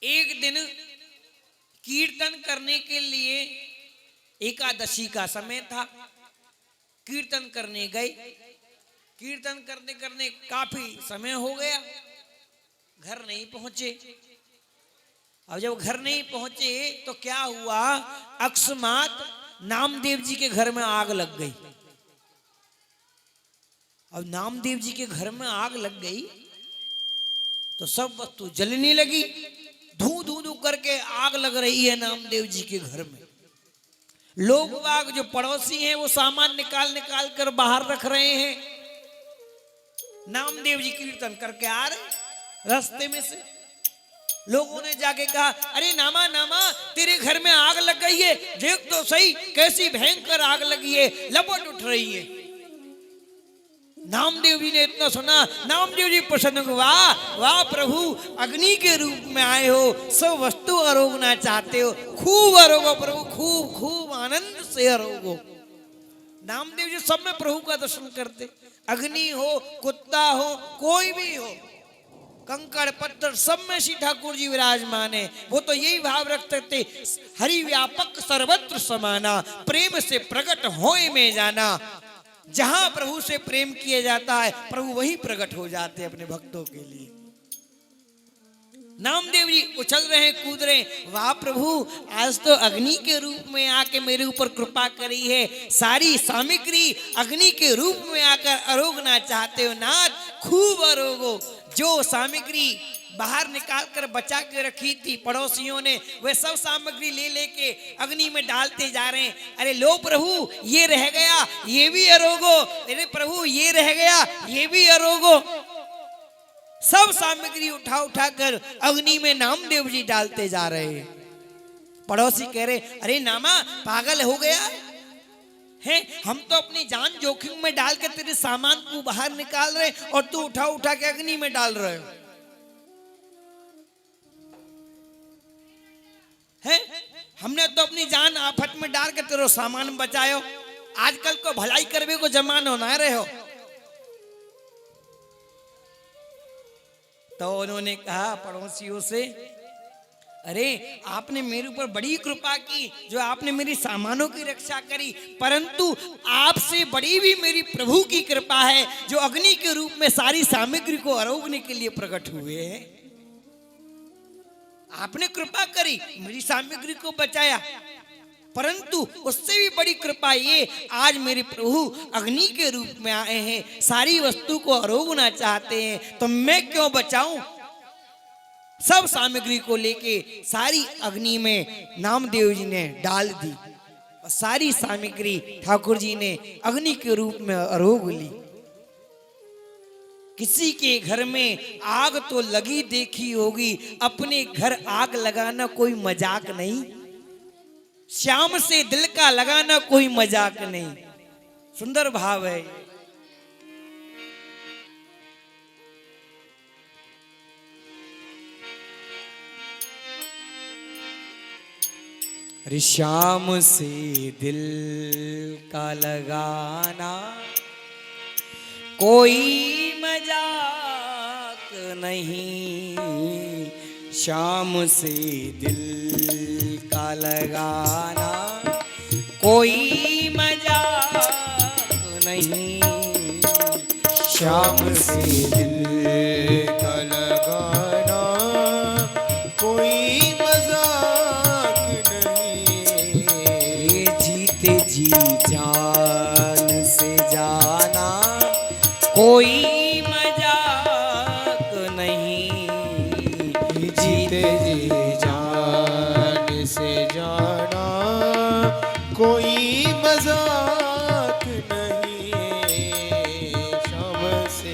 एक दिन कीर्तन करने के लिए एकादशी का समय था, कीर्तन करने गए। कीर्तन करने करने काफी समय हो गया, घर नहीं पहुंचे। अब जब घर नहीं पहुंचे तो क्या हुआ, अकस्मात नामदेव जी के घर में आग लग गई। अब नामदेव जी के घर में आग लग गई तो सब वस्तु जलने लगी, धू धू धू करके आग लग रही है नामदेव जी के घर में। लोग बाग जो पड़ोसी हैं वो सामान निकाल निकाल कर बाहर रख रहे हैं। नामदेव जी कीर्तन करके आ रहे, रास्ते में से लोगों ने जाके कहा अरे नामा नामा तेरे घर में आग लग गई है, देख तो सही कैसी भयंकर आग लगी है, लपट उठ रही है। नामदेव जी ने इतना सुना, नामदेव जी प्रसन्न हुए, वाह वाह प्रभु, अग्नि के रूप में आए हो, सब वस्तु अरोगना चाहते हो, खूब अरोगो प्रभु, खूब खूब आनंद से अरोगो। नामदेव जी सब में प्रभु का दर्शन करते, अग्नि हो, कुत्ता हो, कोई भी हो, कंकड़ पत्थर सब में श्री ठाकुर जी विराजमान है। वो तो यही भाव रखते थे, हरि व्यापक सर्वत्र समाना, प्रेम से प्रकट होए में जाना। जहां प्रभु से प्रेम किया जाता है, प्रभु वही प्रकट हो जाते हैं अपने भक्तों के लिए। नामदेव जी उछल रहे, कूद रहे, वाह प्रभु, आज तो अग्नि के रूप में आके मेरे ऊपर कृपा करी है, सारी सामग्री अग्नि के रूप में आकर अरोगना चाहते हो नाथ, खूब अरोगो। जो सामग्री बाहर निकाल कर बचा के रखी थी पड़ोसियों ने, वे सब सामग्री ले लेके अग्नि में डालते जा रहे हैं। अरे लो प्रभु, ये रह गया, ये भी अरोगो, अरे प्रभु ये रह गया, ये भी अरोगो। सब सामग्री उठा उठा कर अग्नि में नामदेव जी डालते जा रहे हैं। पड़ोसी कह रहे, अरे नामा पागल हो गया है, हम तो अपनी जान जोखिम में डाल के तेरे सामान को बाहर निकाल रहे और तू उठा उठा के अग्नि में डाल रहे हो है? हमने तो अपनी जान आफत में डाल के तेरे सामान बचायो, आजकल को भलाई करवे को जमाना ना रहे हो। तो उन्होंने कहा पड़ोसियों से, अरे आपने मेरे ऊपर बड़ी कृपा की, जो आपने मेरी सामानों की रक्षा करी, परंतु आपसे बड़ी भी मेरी प्रभु की कृपा है, जो अग्नि के रूप में सारी सामग्री को अरोगने के लिए प्रकट हुए हैं। आपने कृपा करी, मेरी सामग्री को बचाया, परंतु उससे भी बड़ी कृपा ये, आज मेरे प्रभु अग्नि के रूप में आए हैं, सारी वस्तु को अरोगना चाहते हैं, तो मैं क्यों बचाऊं। सब सामग्री को लेके सारी अग्नि में नामदेव जी ने डाल दी और सारी सामग्री ठाकुर जी ने अग्नि के रूप में अरोग ली। किसी के घर में आग तो लगी देखी होगी, अपने घर आग लगाना कोई मजाक नहीं, श्याम से दिल का लगाना कोई मजाक नहीं। सुंदर भाव है। अरे श्याम से दिल का लगाना कोई मजाक नहीं, श्याम से दिल का लगाना कोई मजाक नहीं, श्याम से दिल का लगाना कोई मजाक नहीं, जीते जी जान से जाना कोई मजाक नहीं, जीते जी जान से जाना कोई मजाक नहीं, श्याम से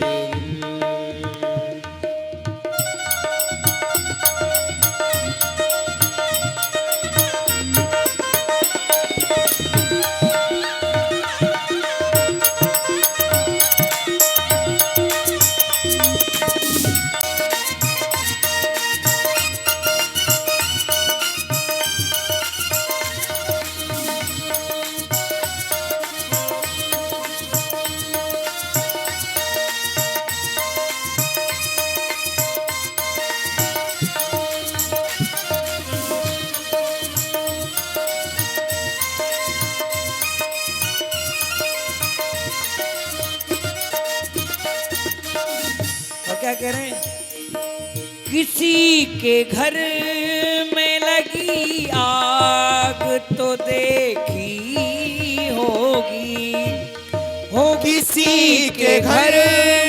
क्या कह रहे हैं? किसी के घर में लगी आग तो देखी होगी, हो किसी के घर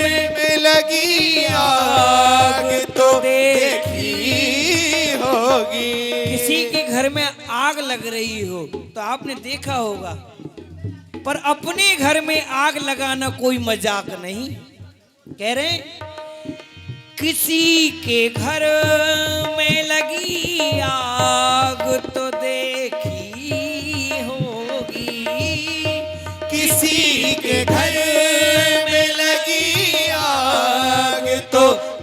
में लगी आग तो देखी होगी। किसी के घर में आग लग रही हो तो आपने देखा होगा, पर अपने घर में आग लगाना कोई मजाक नहीं। कह रहे हैं, किसी के घर में लगी आग तो देखी होगी, किसी के घर में लगी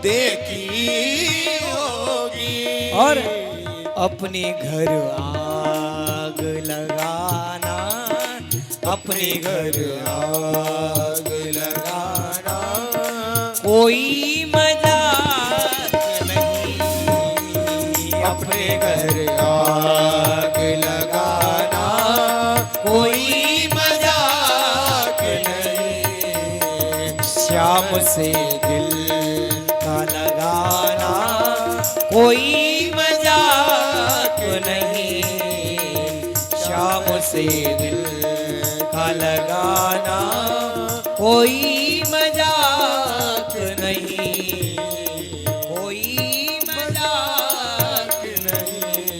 देखी होगी। और अपने घर आग लगाना, अपने घर आग लगाना कोई मजाक नहीं। अपने घर आग लगाना कोई मजाक नहीं। श्याम से दिल का लगाना कोई मजाक नहीं। श्याम से दिल का लगाना कोई मजाक नहीं। कोई मजाक नहीं।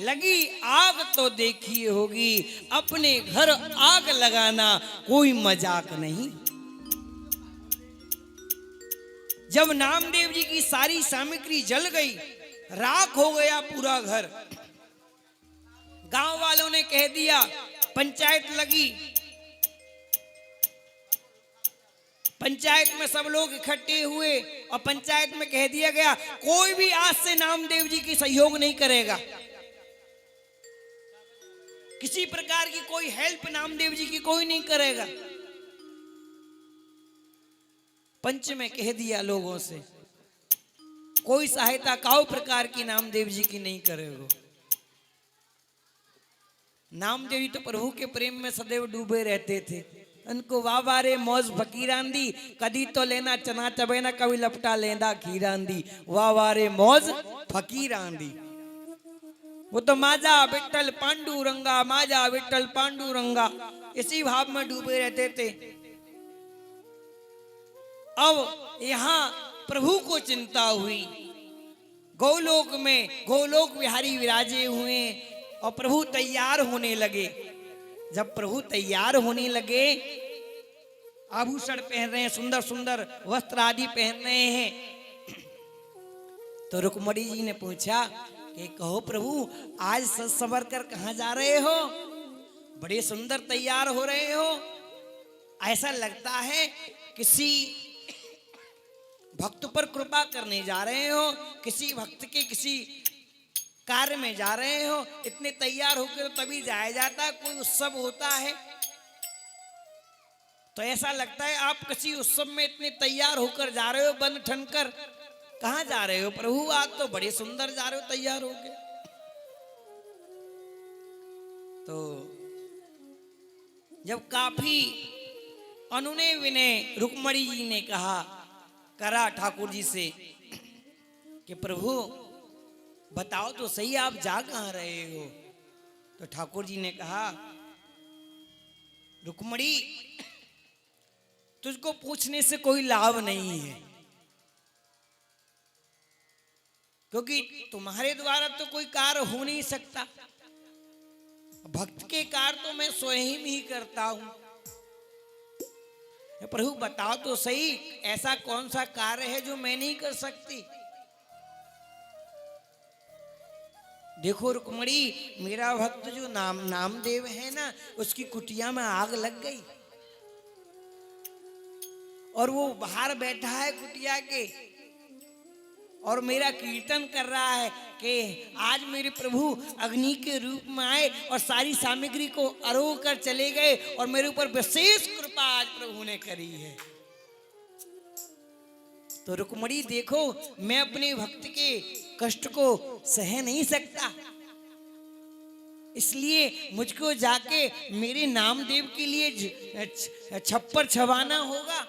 लगी आग तो देखी होगी, अपने घर आग लगाना कोई मजाक नहीं। जब नामदेव जी की सारी सामग्री जल गई, राख हो गया पूरा घर, गांव वालों ने कह दिया, पंचायत लगी। पंचायत में सब लोग इकट्ठे हुए और पंचायत में कह दिया गया, कोई भी आज से नामदेव जी की सहयोग नहीं करेगा। किसी प्रकार की कोई हेल्प नामदेव जी की कोई नहीं करेगा। पंच में कह दिया लोगों से, कोई सहायता काउ प्रकार की नामदेव जी की नहीं करेगा। नामदेव जी तो प्रभु के प्रेम में सदैव डूबे रहते थे। उनको वावारे मौज फकीरांदी, कदी तो लेना चना चबेना, कभी लपटा लेना खीरांदी। वावारे मौज फकीरांदी। वो तो माजा विट्ठल पांडुरंगा, माजा विट्ठल पांडुरंगा, इसी भाव में डूबे रहते थे। अब यहाँ प्रभु को चिंता हुई। गोलोक में गोलोक विहारी विराजे हुए और प्रभु तैयार होने लगे। जब प्रभु तैयार होने लगे, आभूषण पहन रहे हैं, सुंदर सुंदर वस्त्र आदि पहन रहे हैं, तो रुक्मणी जी ने पूछा कि कहो प्रभु, आज सज संवर कर कहाँ जा रहे हो? बड़े सुंदर तैयार हो रहे हो। ऐसा लगता है किसी भक्त पर कृपा करने जा रहे हो, किसी भक्त के किसी कार्य में जा रहे हो। इतने तैयार होकर तभी जाया जाता है, कोई उत्सव होता है तो ऐसा लगता है आप किसी उत्सव में इतने तैयार होकर जा रहे हो, बन ठन कर। कहाँ जा रहे हो प्रभु? आज तो बड़े सुंदर जा रहे हो तैयार होके। तो जब काफी अनुनय विनय रुक्मणी जी ने कहा करा ठाकुर जी से कि प्रभु बताओ तो सही, आप जा कहाँ रहे हो? तो ठाकुर जी ने कहा, रुक्मणी तुझको पूछने से कोई लाभ नहीं है, क्योंकि तुम्हारे द्वारा तो कोई कार्य हो नहीं सकता। भक्त के कार्य तो मैं स्वयं ही करता हूं। प्रभु बताओ तो सही, ऐसा कौन सा कार्य है जो मैं नहीं कर सकती? देखो रुक्मणी, मेरा भक्त जो नामदेव है ना, उसकी कुटिया में आग लग गई और वो बाहर बैठा है कुटिया के और मेरा कीर्तन कर रहा है कि आज मेरे प्रभु अग्नि के रूप में आए और सारी सामग्री को आरोह कर चले गए और मेरे ऊपर विशेष कृपा आज प्रभु ने करी है। तो रुक्मणी देखो, मैं अपने भक्त के कष्ट को सह नहीं सकता, इसलिए मुझको जाके मेरे नामदेव के लिए छप्पर छवाना होगा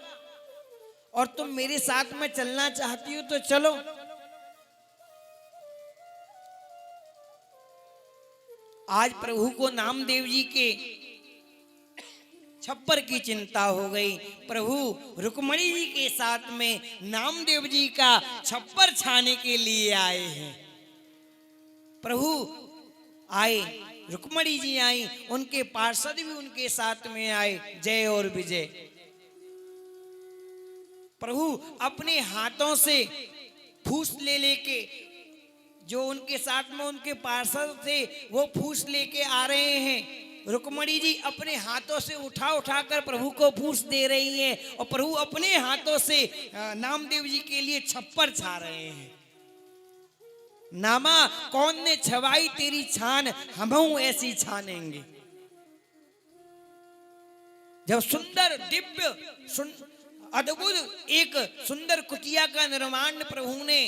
और तुम मेरे साथ में चलना चाहती हो तो चलो। आज प्रभु को नामदेव जी के छप्पर की चिंता हो गई। प्रभु रुक्मणी जी के साथ में नामदेव जी का छप्पर छाने के लिए आए हैं। प्रभु आए, रुक्मणी जी आई, उनके पार्षद भी उनके साथ में आए, जय और विजय। प्रभु अपने हाथों से फूस ले लेके, जो उनके साथ में उनके पार्षद थे वो फूस लेके आ रहे हैं रुक्मणी जी अपने हाथों से उठा उठा कर प्रभु को पूछ दे रही हैं और प्रभु अपने हाथों से नामदेव जी के लिए छप्पर छा रहे हैं। नामा कौन ने छवाई तेरी छान, हमहू ऐसी छानेंगे। जब सुंदर दिव्य अद्भुत एक सुंदर कुटिया का निर्माण प्रभु ने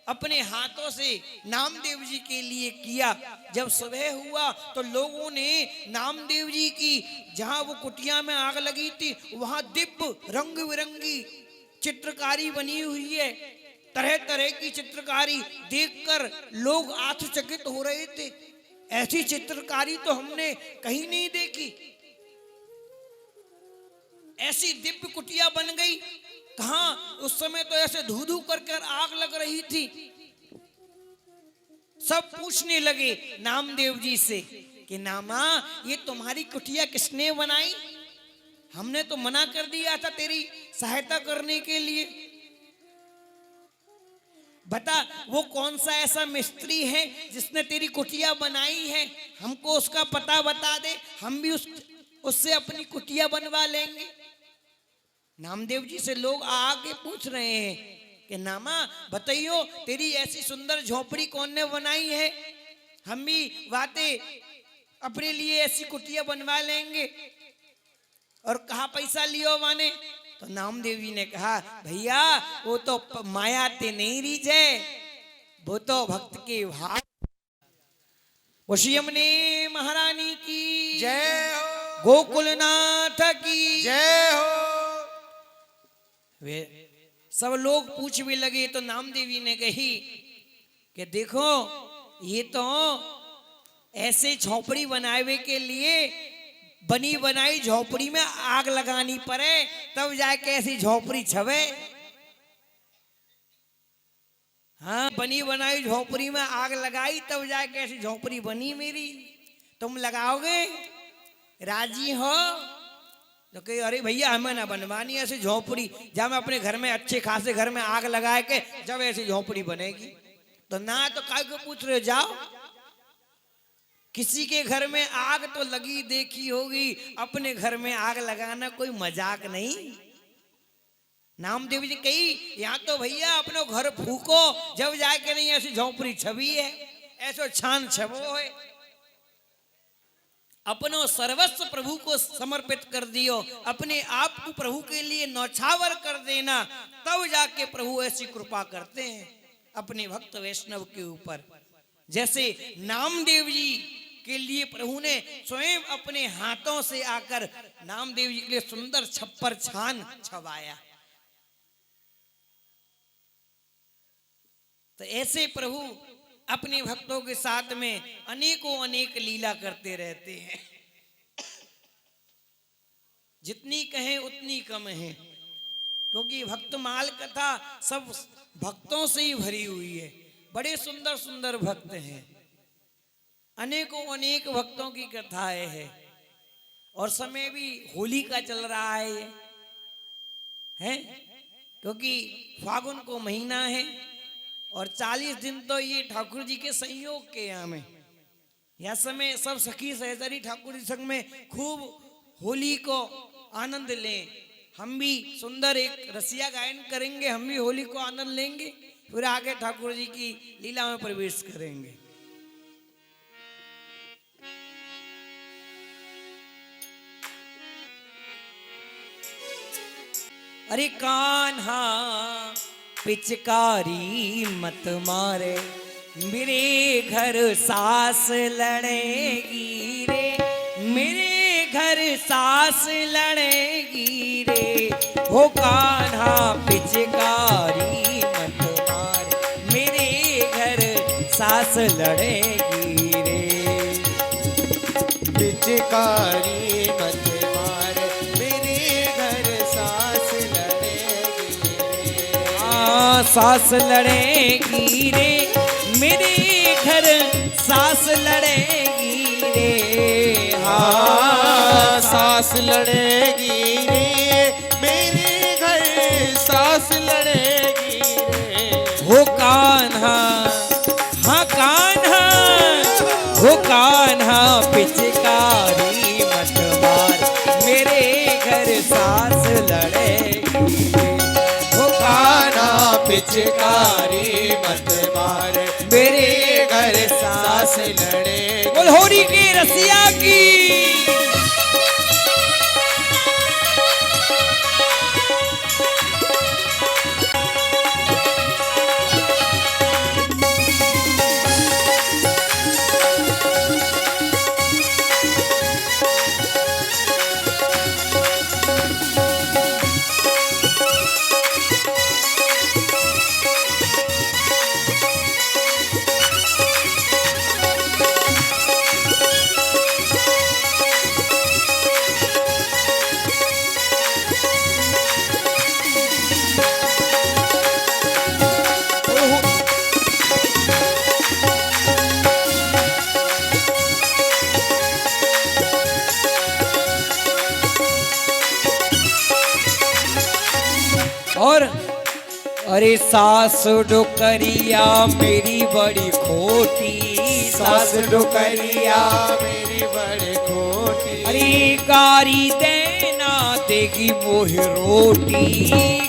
अपने हाथों से नामदेव जी के लिए किया। जब सुबह हुआ तो लोगों ने नामदेव जी की जहां वो कुटिया में आग लगी थी वहां दिव्य रंग बिरंगी चित्रकारी बनी हुई है। तरह तरह की चित्रकारी देखकर लोग आश्चर्यचकित हो रहे थे। ऐसी चित्रकारी तो हमने कहीं नहीं देखी। ऐसी दिव्य कुटिया बन गई। कहां उस समय तो ऐसे धू धू कर आग लग रही थी। सब पूछने लगे नामदेव जी से कि नामा ये तुम्हारी कुटिया किसने बनाई? हमने तो मना कर दिया था तेरी सहायता करने के लिए। बता वो कौन सा ऐसा मिस्त्री है जिसने तेरी कुटिया बनाई है, हमको उसका पता बता दे, हम भी उससे अपनी कुटिया बनवा लेंगे। नामदेव जी से लोग आके पूछ रहे हैं कि नामा बताइयो तेरी ऐसी सुंदर झोपड़ी कौन ने बनाई है, हम भी बातें अपने लिए ऐसी कुटिया बनवा लेंगे। और कहा पैसा लियो माने? तो नामदेव जी ने कहा भैया वो तो माया ते नहीं रीझ है, वो तो भक्त के भाव। वशियमने महारानी की जय हो, गोकुलनाथ की जय हो। वे सब लोग पूछ भी लगे तो नामदेवी ने कही कि देखो ये तो ऐसे झोपड़ी बनावे के लिए बनी बनाई झोपड़ी में आग लगानी पड़े तब जाके ऐसी झोपड़ी छवे। हाँ बनी बनाई झोपड़ी में आग लगाई तब जाके ऐसी झोपड़ी बनी मेरी। तुम लगाओगे? राजी हो? तो कही अरे भैया हमें ना बनवानी ऐसी झोपड़ी, जब मैं अपने घर में अच्छे खासे घर में आग लगा के जब ऐसी झोपड़ी बनेगी। तो ना तो काय को पूछ रहे हो, जाओ किसी के घर में आग तो लगी देखी होगी, अपने घर में आग लगाना कोई मजाक नहीं। नामदेव जी कही यहाँ तो भैया अपने घर फूको जब जाके नहीं ऐसी झोपड़ी छवि है, ऐसो छान छबो है। अपनो सर्वस्व प्रभु को समर्पित कर दियो, अपने आप को प्रभु के लिए नौछावर कर देना, तब जाके प्रभु ऐसी कृपा करते हैं अपने भक्त वैष्णव के ऊपर। जैसे नामदेव जी के लिए प्रभु ने स्वयं अपने हाथों से आकर नामदेव जी के लिए सुंदर छप्पर छान छवाया। तो ऐसे प्रभु अपने भक्तों के साथ में अनेकों अनेक लीला करते रहते हैं। जितनी कहें उतनी कम है, क्योंकि भक्तमाल कथा सब भक्तों से ही भरी हुई है। बड़े सुंदर सुंदर भक्त हैं, अनेकों अनेक भक्तों की कथाएं हैं। और समय भी होली का चल रहा है क्योंकि फागुन को महीना है और 40 दिन तो ये ठाकुर जी के संयोग के यहाँ में, यह समय सब सखी सहचरी ठाकुर जी संग में खूब होली को आनंद लें। हम भी सुंदर एक रसिया गायन करेंगे, हम भी होली को आनंद लेंगे, फिर आगे ठाकुर जी की लीला में प्रवेश करेंगे। अरे कान्हा पिचकारी मत मारे, मेरे घर सास लड़ेगी रे, मेरे घर सास लड़ेगी रे। हो कान्हा पिचकारी मत मारे, मेरे घर सास लड़ेगी रे। पिचकारी मत मार, मेरे घर सास लड़ेगी रे। सास लड़ेगी रे, मेरे घर सास लड़ेगी रे। हाँ सास लड़ेगी रे, मेरे घर सास लड़ेगी रे। हो कान्हा, हाँ कान्हा, हो कान्हा पिचकारी पिचकारी मत मार, मेरे घर सास लड़ेगी रे। हो कान्हा पिचकारी मत मार, मेरे घर सास लड़े। बोल होरी के रसिया की। और अरे सास डोकरिया मेरी बड़ी खोटी, सास डुकरिया मेरी बड़े खोटी। अरे गारी देना देगी मोहे रोटी,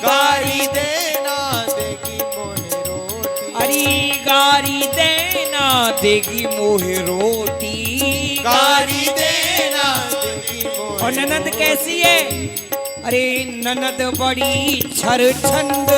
गारी देना देगी मोहे रोटी। अरे गारी देना देगी मोहे रोटी, गारी देना देगी मोहे। और ननद कैसी है? अरे ननद बड़ी छरछंद,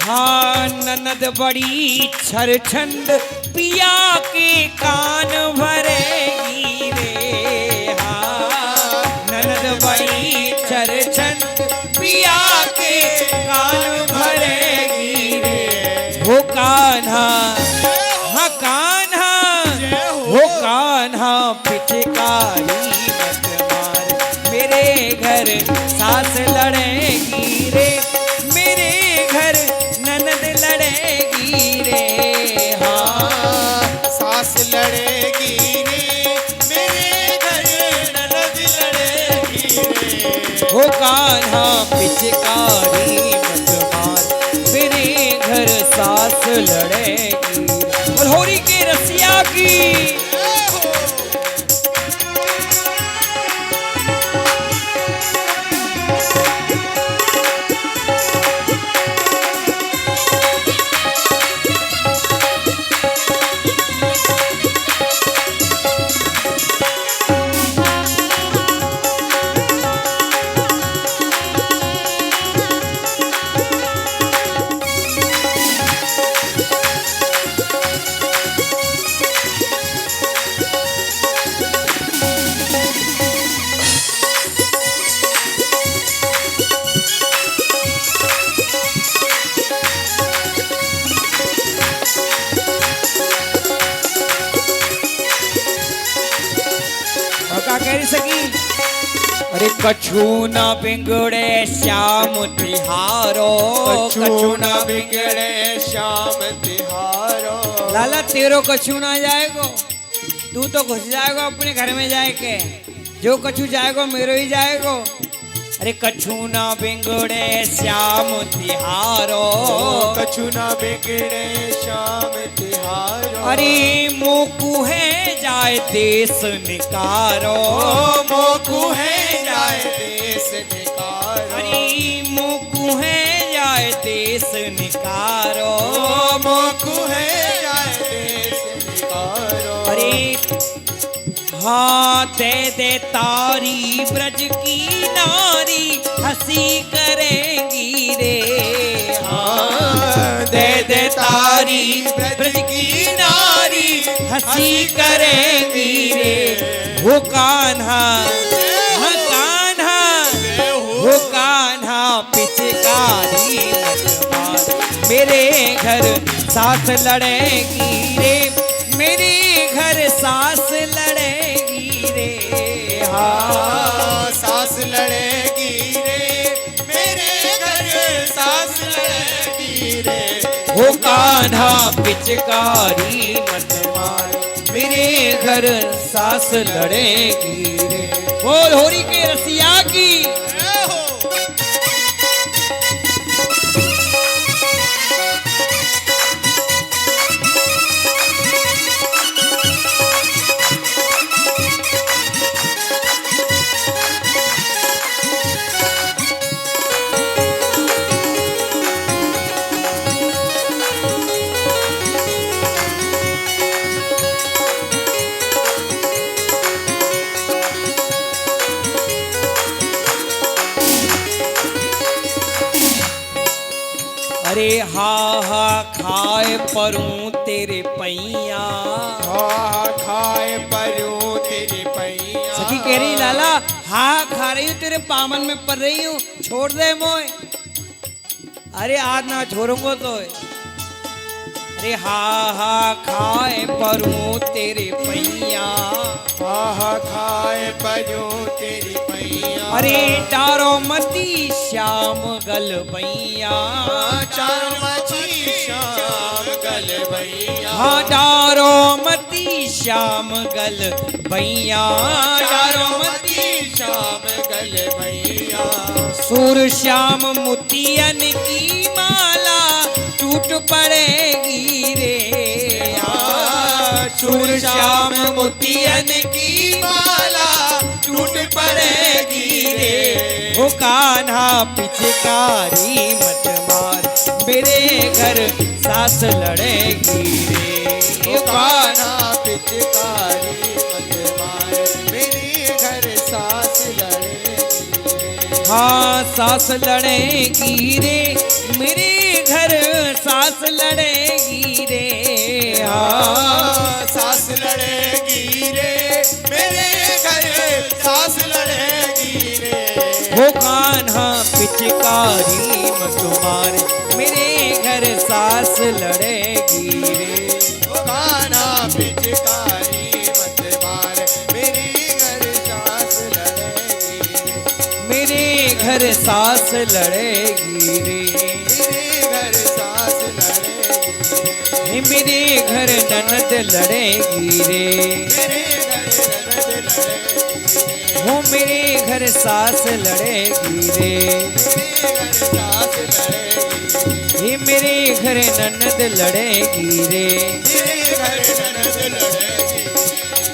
हाँ ननद बड़ी छरछंद, पिया के कान भरेगी रे। हाँ ननद बड़ी छरछंद, पिया के कान भरेगी रे। हो कान्हा, हाँ कान्हा, हो कान्हा पिचकारी घर सास लड़ेगी रे, मेरे घर ननद लड़ेगी रे। हाँ सास लड़ेगी रे, मेरे घर ननद लड़ेगी रे। हो कान्हा पिचकारी मत मार, मेरे घर सास लड़ेगी। और होरी के रसिया की। सकी अरे कछु ना बिगड़े श्याम तिहारो, कछु ना बिगड़े श्याम तिहारो। लाला तेरो कछु ना जाएगो, तू तो घुस जाएगो अपने घर में जाके, जो कछु जाएगो मेरो ही जाएगो। अरे कछु ना बिगड़े श्याम तिहारो, कछु ना बिगड़े श्याम तिहारो। अरे मोकू है जाए देश निकारो, मोकू है जाए देश निकारो। अरे मोकू है जाए देश निकारो, मोकू है जाए देश निकारो। अरे हाँ दे दे तारी ब्रज की नारी, हंसी करेंगी रे। हाँ दे दे तारी ब्रज की नारी, हंसी करेंगी रे। वो कान्हा, हाँ कान्हा, वो कान्हा पिचकारी मत मार, मेरे घर सास लड़ेगी रे, मेरे घर सास लड़ेगी रे। हाँ सास लड़ेगी रे, मेरे घर सास लड़ेगी रे। वो कान्हा पिचकारी मत मार, मेरे घर सास लड़ेगी रे। बोल होरी के रसिया की। हा हा खाए परूं तेरे पैया। हा खाए परूं तेरे पैया। सखी कह रही लाला हा खा रही हूँ तेरे पामन में पड़ रही हूँ, छोड़ दे मोए। अरे आज ना छोड़ूंगा तो। अरे हा हा खाए परूं तेरे पैया। हा खाए परूं तेरी पैया। अरे डारो मती श्याम गल भैया। चारों मची श्याम गल भैया। हाँ डारो मती श्याम गल भैया। डारो मती श्याम गल भैया। सूर श्याम मोतियन की माला टूट पड़ेगी रे। सूर श्याम मोतियन की माला टूट पड़ेगी रे। वो कान्हा पिचकारी मत मार मेरे घर सास लड़ेगी रे। वो कान्हा पिचकारी मत मार मेरे घर सास लड़ेगी रे। हाँ सास लड़ेगी रे मेरे घर सास लड़ेगी रे। हाँ सास लड़ेगी रे मेरे घर सास लड़ेगी रे। वो कान्हा पिचकारी मत मार मेरे घर सास लड़ेगी रे। वो कान्हा पिचकारी मत मार मेरे घर सास लड़ेगी रे। मेरे घर सास लड़ेगी रे। मेरे घर सास लड़ेगी रे। मेरे घर ननद लड़ेगी रे। मेरे घर ननद लड़ेगी रे। मेरे घर ननद लड़ेगी रे। मेरे घर ननद लड़ेगी।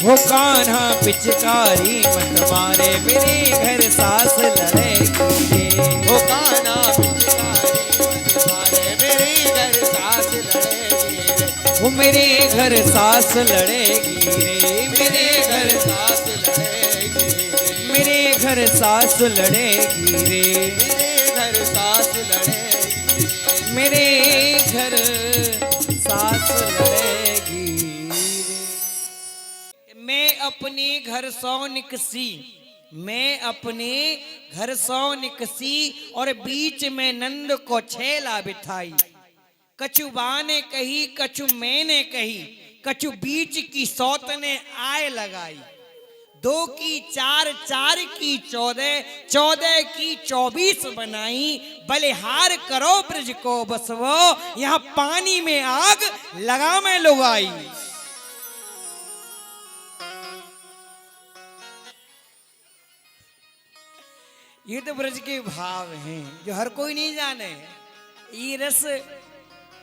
वो कान्हा पिचकारी मत मारे मेरे घर सास लड़ेगी रे। वो कान्हा पिचकारी मत मारे मेरे घर सास लड़ेगी रे। वो मेरे घर सास लड़ेगी रे। मेरे घर सास लड़ेगी रे। मेरे घर सास लड़ेगी रे। मेरे घर सास लड़ेगी। मेरे घर सास लड़ेगी रे। मैं अपने घर सौ निकसी, मैं अपने घर सौ निकसी और बीच में नंद को छेला बिठाई। कछु बा ने कही कछु मैंने कही, कछु बीच की सौत ने आए लगाई। 2 की 4, 4 की 14, 14 की 24 बनाई। बलिहार करो ब्रज को बसवो, यहाँ पानी में आग लगा में लुगाई। ये तो ब्रज के भाव हैं जो हर कोई नहीं जाने। ये रस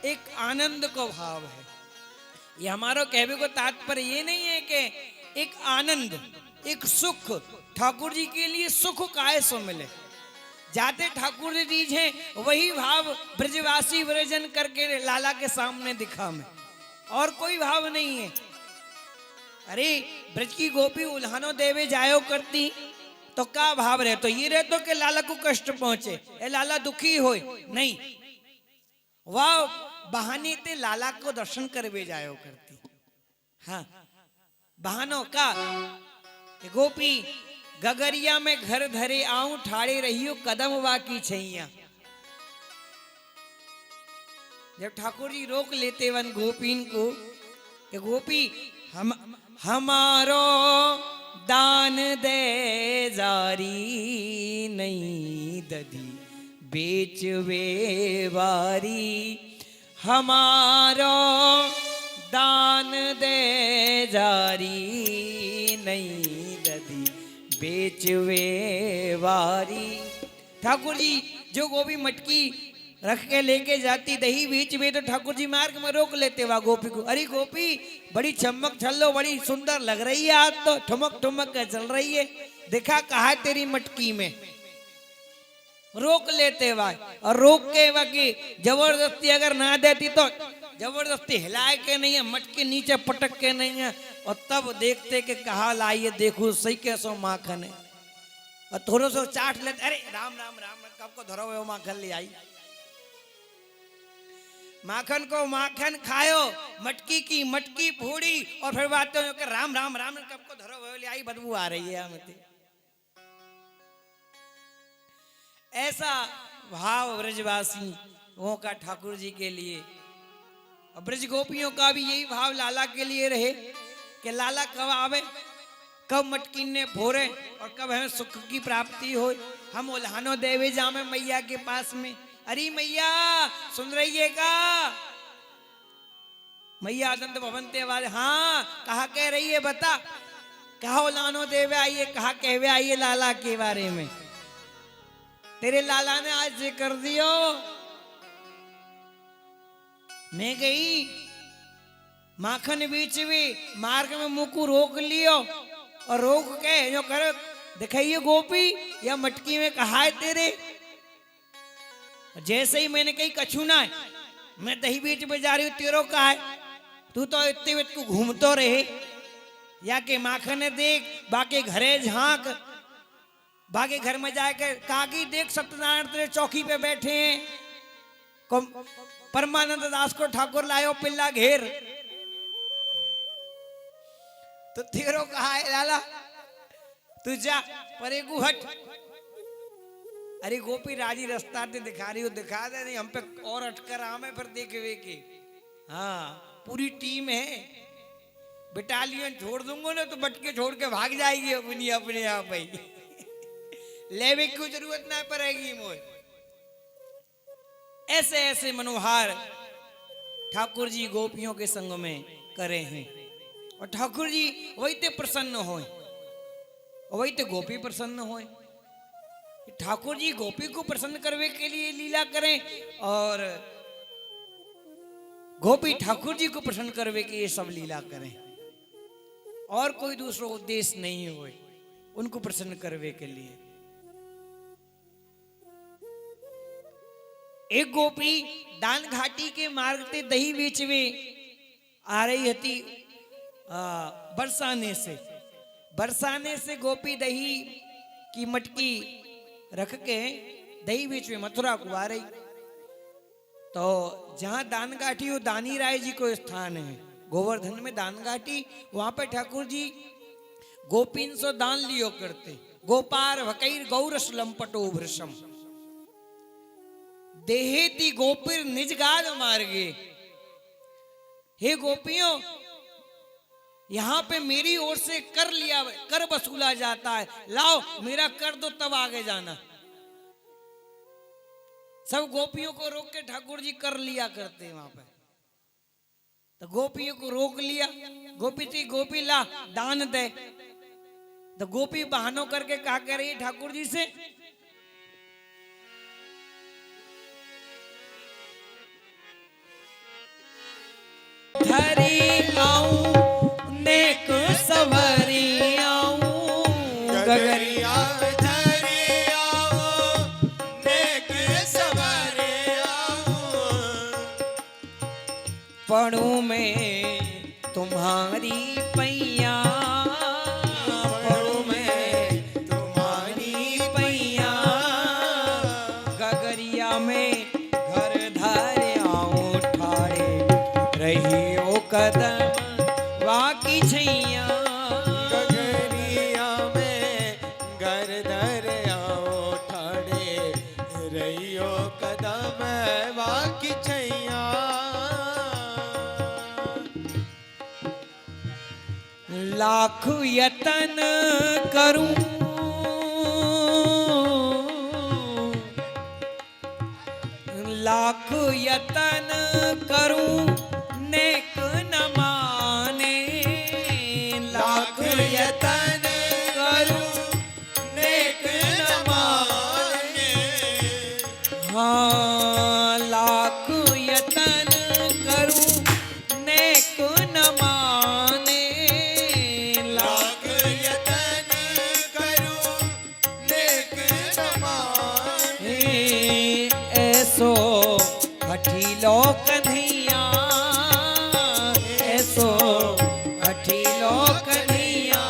एक आनंद को भाव है। ये हमारा कहने को तात्पर्य ये नहीं है कि एक आनंद, एक सुख ठाकुर जी के लिए सुख काय सो मिले। जाते ठाकुर जी हैं वही भाव ब्रजवासी विरजन करके लाला के सामने दिखा में, और कोई भाव नहीं है। अरे ब्रज की गोपी उल्हानो देवे जायो करती तो क्या भाव रहे, तो ये रहे तो कि लाला को कष्ट पहुंचे, ए लाला दुखी होए नहीं, वह बहाने ते लाला को दर्शन करवे जायो करती। हाँ बहानों का गोपी गगरिया में घर धरे आऊं ठाड़े रहियो कदम वाकी छैया। जब ठाकुर जी रोक लेते वन गोपीन को कि गोपी हमारो दान दे जारी नहीं दधी बेचवे वारी। हमारो दान दे जारी नहीं दधी बेचवे वारी। ठाकुर जी जो गोपी मटकी रख के लेके जाती दही बीच में, तो ठाकुर जी मार्ग में रोक लेते वह गोपी को। अरे गोपी बड़ी चमक छल्लो, बड़ी सुंदर लग रही है आज तो, ठुमक ठुमक के चल रही है, देखा कहा है तेरी मटकी में। रोक लेते वह, और रोक के वह की जबरदस्ती अगर ना देती तो जबरदस्ती हिलाए के नहीं है, मटकी नीचे पटक के नहीं है, और तब देखते कि कहा लाइए देखो सही कैसो माखन है, और थोड़ा सा चाट लेते। अरे राम राम राम कब को धरो वो माखन ले आई। माखन को माखन खायो, मटकी की मटकी फोड़ी और फिर बात तो राम राम राम कब को धरो बोले आई बदबू आ रही है हमें। ऐसा भाव ब्रजवासी वो का ठाकुर जी के लिए, और ब्रज गोपियों का भी यही भाव लाला के लिए रहे कि लाला कब आवे, कब मटकी ने भोरे और कब हमें सुख की प्राप्ति हो। हम उल्हानो देवे जामे मैया के पास में, अरे मैया सुन रही है का? मैया आनंद भवन ते आवाज, हाँ कहा कह रही है बता, कहा उल्हानो देवे आइए, कहा कहवे आइए लाला के बारे में। तेरे लाला ने आज ये कर दियो। मैं गई माखन बीच में मार्ग में मुंह को रोक लियो और रोक के जो कर दिखाइए गोपी या मटकी में कहा है तेरे। जैसे ही मैंने कही कछू ना है, मैं दही बीच में जा रही हूँ, तेरो कहा है, तू तो इतने वित को घूमतो रहे, या के माखन देख बाकी घरे झांक, बाकी घर में जाकर काकी देख सत्यनारायण तेरे चौकी पे बैठे हैं, परमानंद दास को ठाकुर लायो पिल्ला घेर, तो तेरो कहा है लाला, तू जा परे को हट। अरे गोपी राजी रास्ता ते दिखा रही हो, दिखा दे, नहीं हम पे और अटकर आमे फिर देखे वे के। हाँ पूरी टीम है, बटालियन छोड़ दूंगा ना तो बटके छोड़ के भाग जाएगी अपनी अपने आप भाई। लेवे की जरूरत ना पड़ेगी मोए। ऐसे ऐसे मनोहार ठाकुर जी गोपियों के संग में करे हैं, और ठाकुर जी वही ते प्रसन्न होए, वही ते गोपी प्रसन्न होए। ठाकुर जी गोपी को प्रसन्न करने के लिए लीला करें, और गोपी ठाकुर जी को प्रसन्न करने के लिए सब लीला करें, और कोई दूसरा उद्देश्य नहीं होए उनको प्रसन्न करने के लिए। एक गोपी दान घाटी के मार्ग ते दही बीच में आ रही थी, बरसाने से गोपी दही की मटकी रख के दही बीच में मथुरा को आ रही। तो जहां दान घाटी हो दानी राय जी को स्थान है, गोवर्धन में दान घाटी, वहां पे ठाकुर जी गोपीन सो दान लियो करते। गोपार भकैर गौरस लंपटो भृशम देहेती गोपीर निजगाद मार्गे। हे गोपियों, यहां पे मेरी ओर से कर लिया, कर वसूला जाता है, लाओ मेरा कर दो तब आगे जाना। सब गोपियों को रोक के ठाकुर जी कर लिया करते वहां पे। तो गोपियों को रोक लिया, गोपी थी गोपी ला दान दे। तो गोपी बहानों करके कहा कह रही है ठाकुर जी से, धरी आऊं नेक सवरी आऊं गगरिया, धरी आओ नेक सवरे आओ, पढ़ूं मैं तुम्हारी पैया, पढ़ूं मैं तुम्हारी पैया, गगरिया में घर धारे आऊं ठाड़े रहियो कदम वाकी छैया। गगरिया में घर धर आओ ठाड़े रहियो कदम वाकी छैया। लाख यतन करूं लाख यतन करूं नेक न माने, लाख यतन करूं नेक न माने। हाँ लाख यतन करूं नेक न माने, लाख यतन करूं नेक न माने। ऐसो हठी लोक कन्हैया, ऐसो हठी लोक कन्हैया,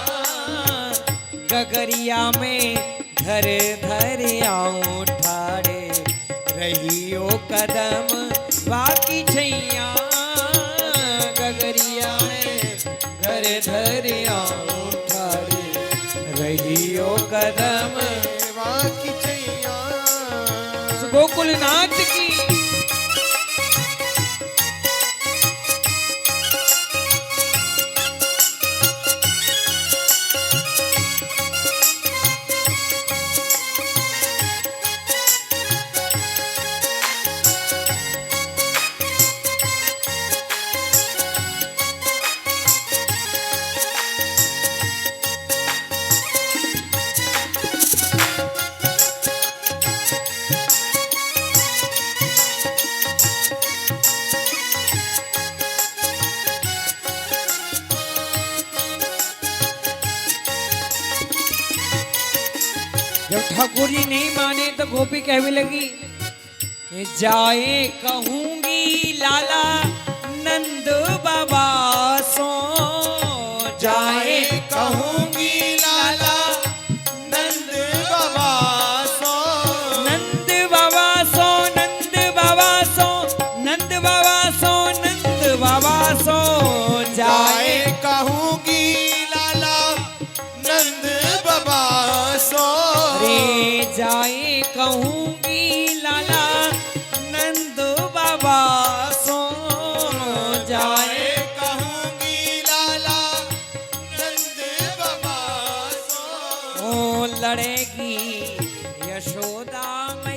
गगरिया में घर धर आऊं ठाड़े रहियो कदम बाकी छैया गगरिया घर धरिया उठाड़ी रहियो कदम बाकी छैया गोकुलनाथ की। जब ठाकुर जी नहीं माने तो गोपी कहने लगी, जाए कहूंगी लाला नंद बाबा सो, जाए कहूंगी लाला नंद बाबा सो, नंद बाबा सो, नंद बाबा सो, नंद बाबा सो, नंद बाबा सो, जाए कहूंगी लाला नंद बाबा सो, रे जाए कहूंगी लाला नंद बाबा सो, जाए कहूंगी लाला नंद बाबा सो, ओ लड़ेगी यशोदा में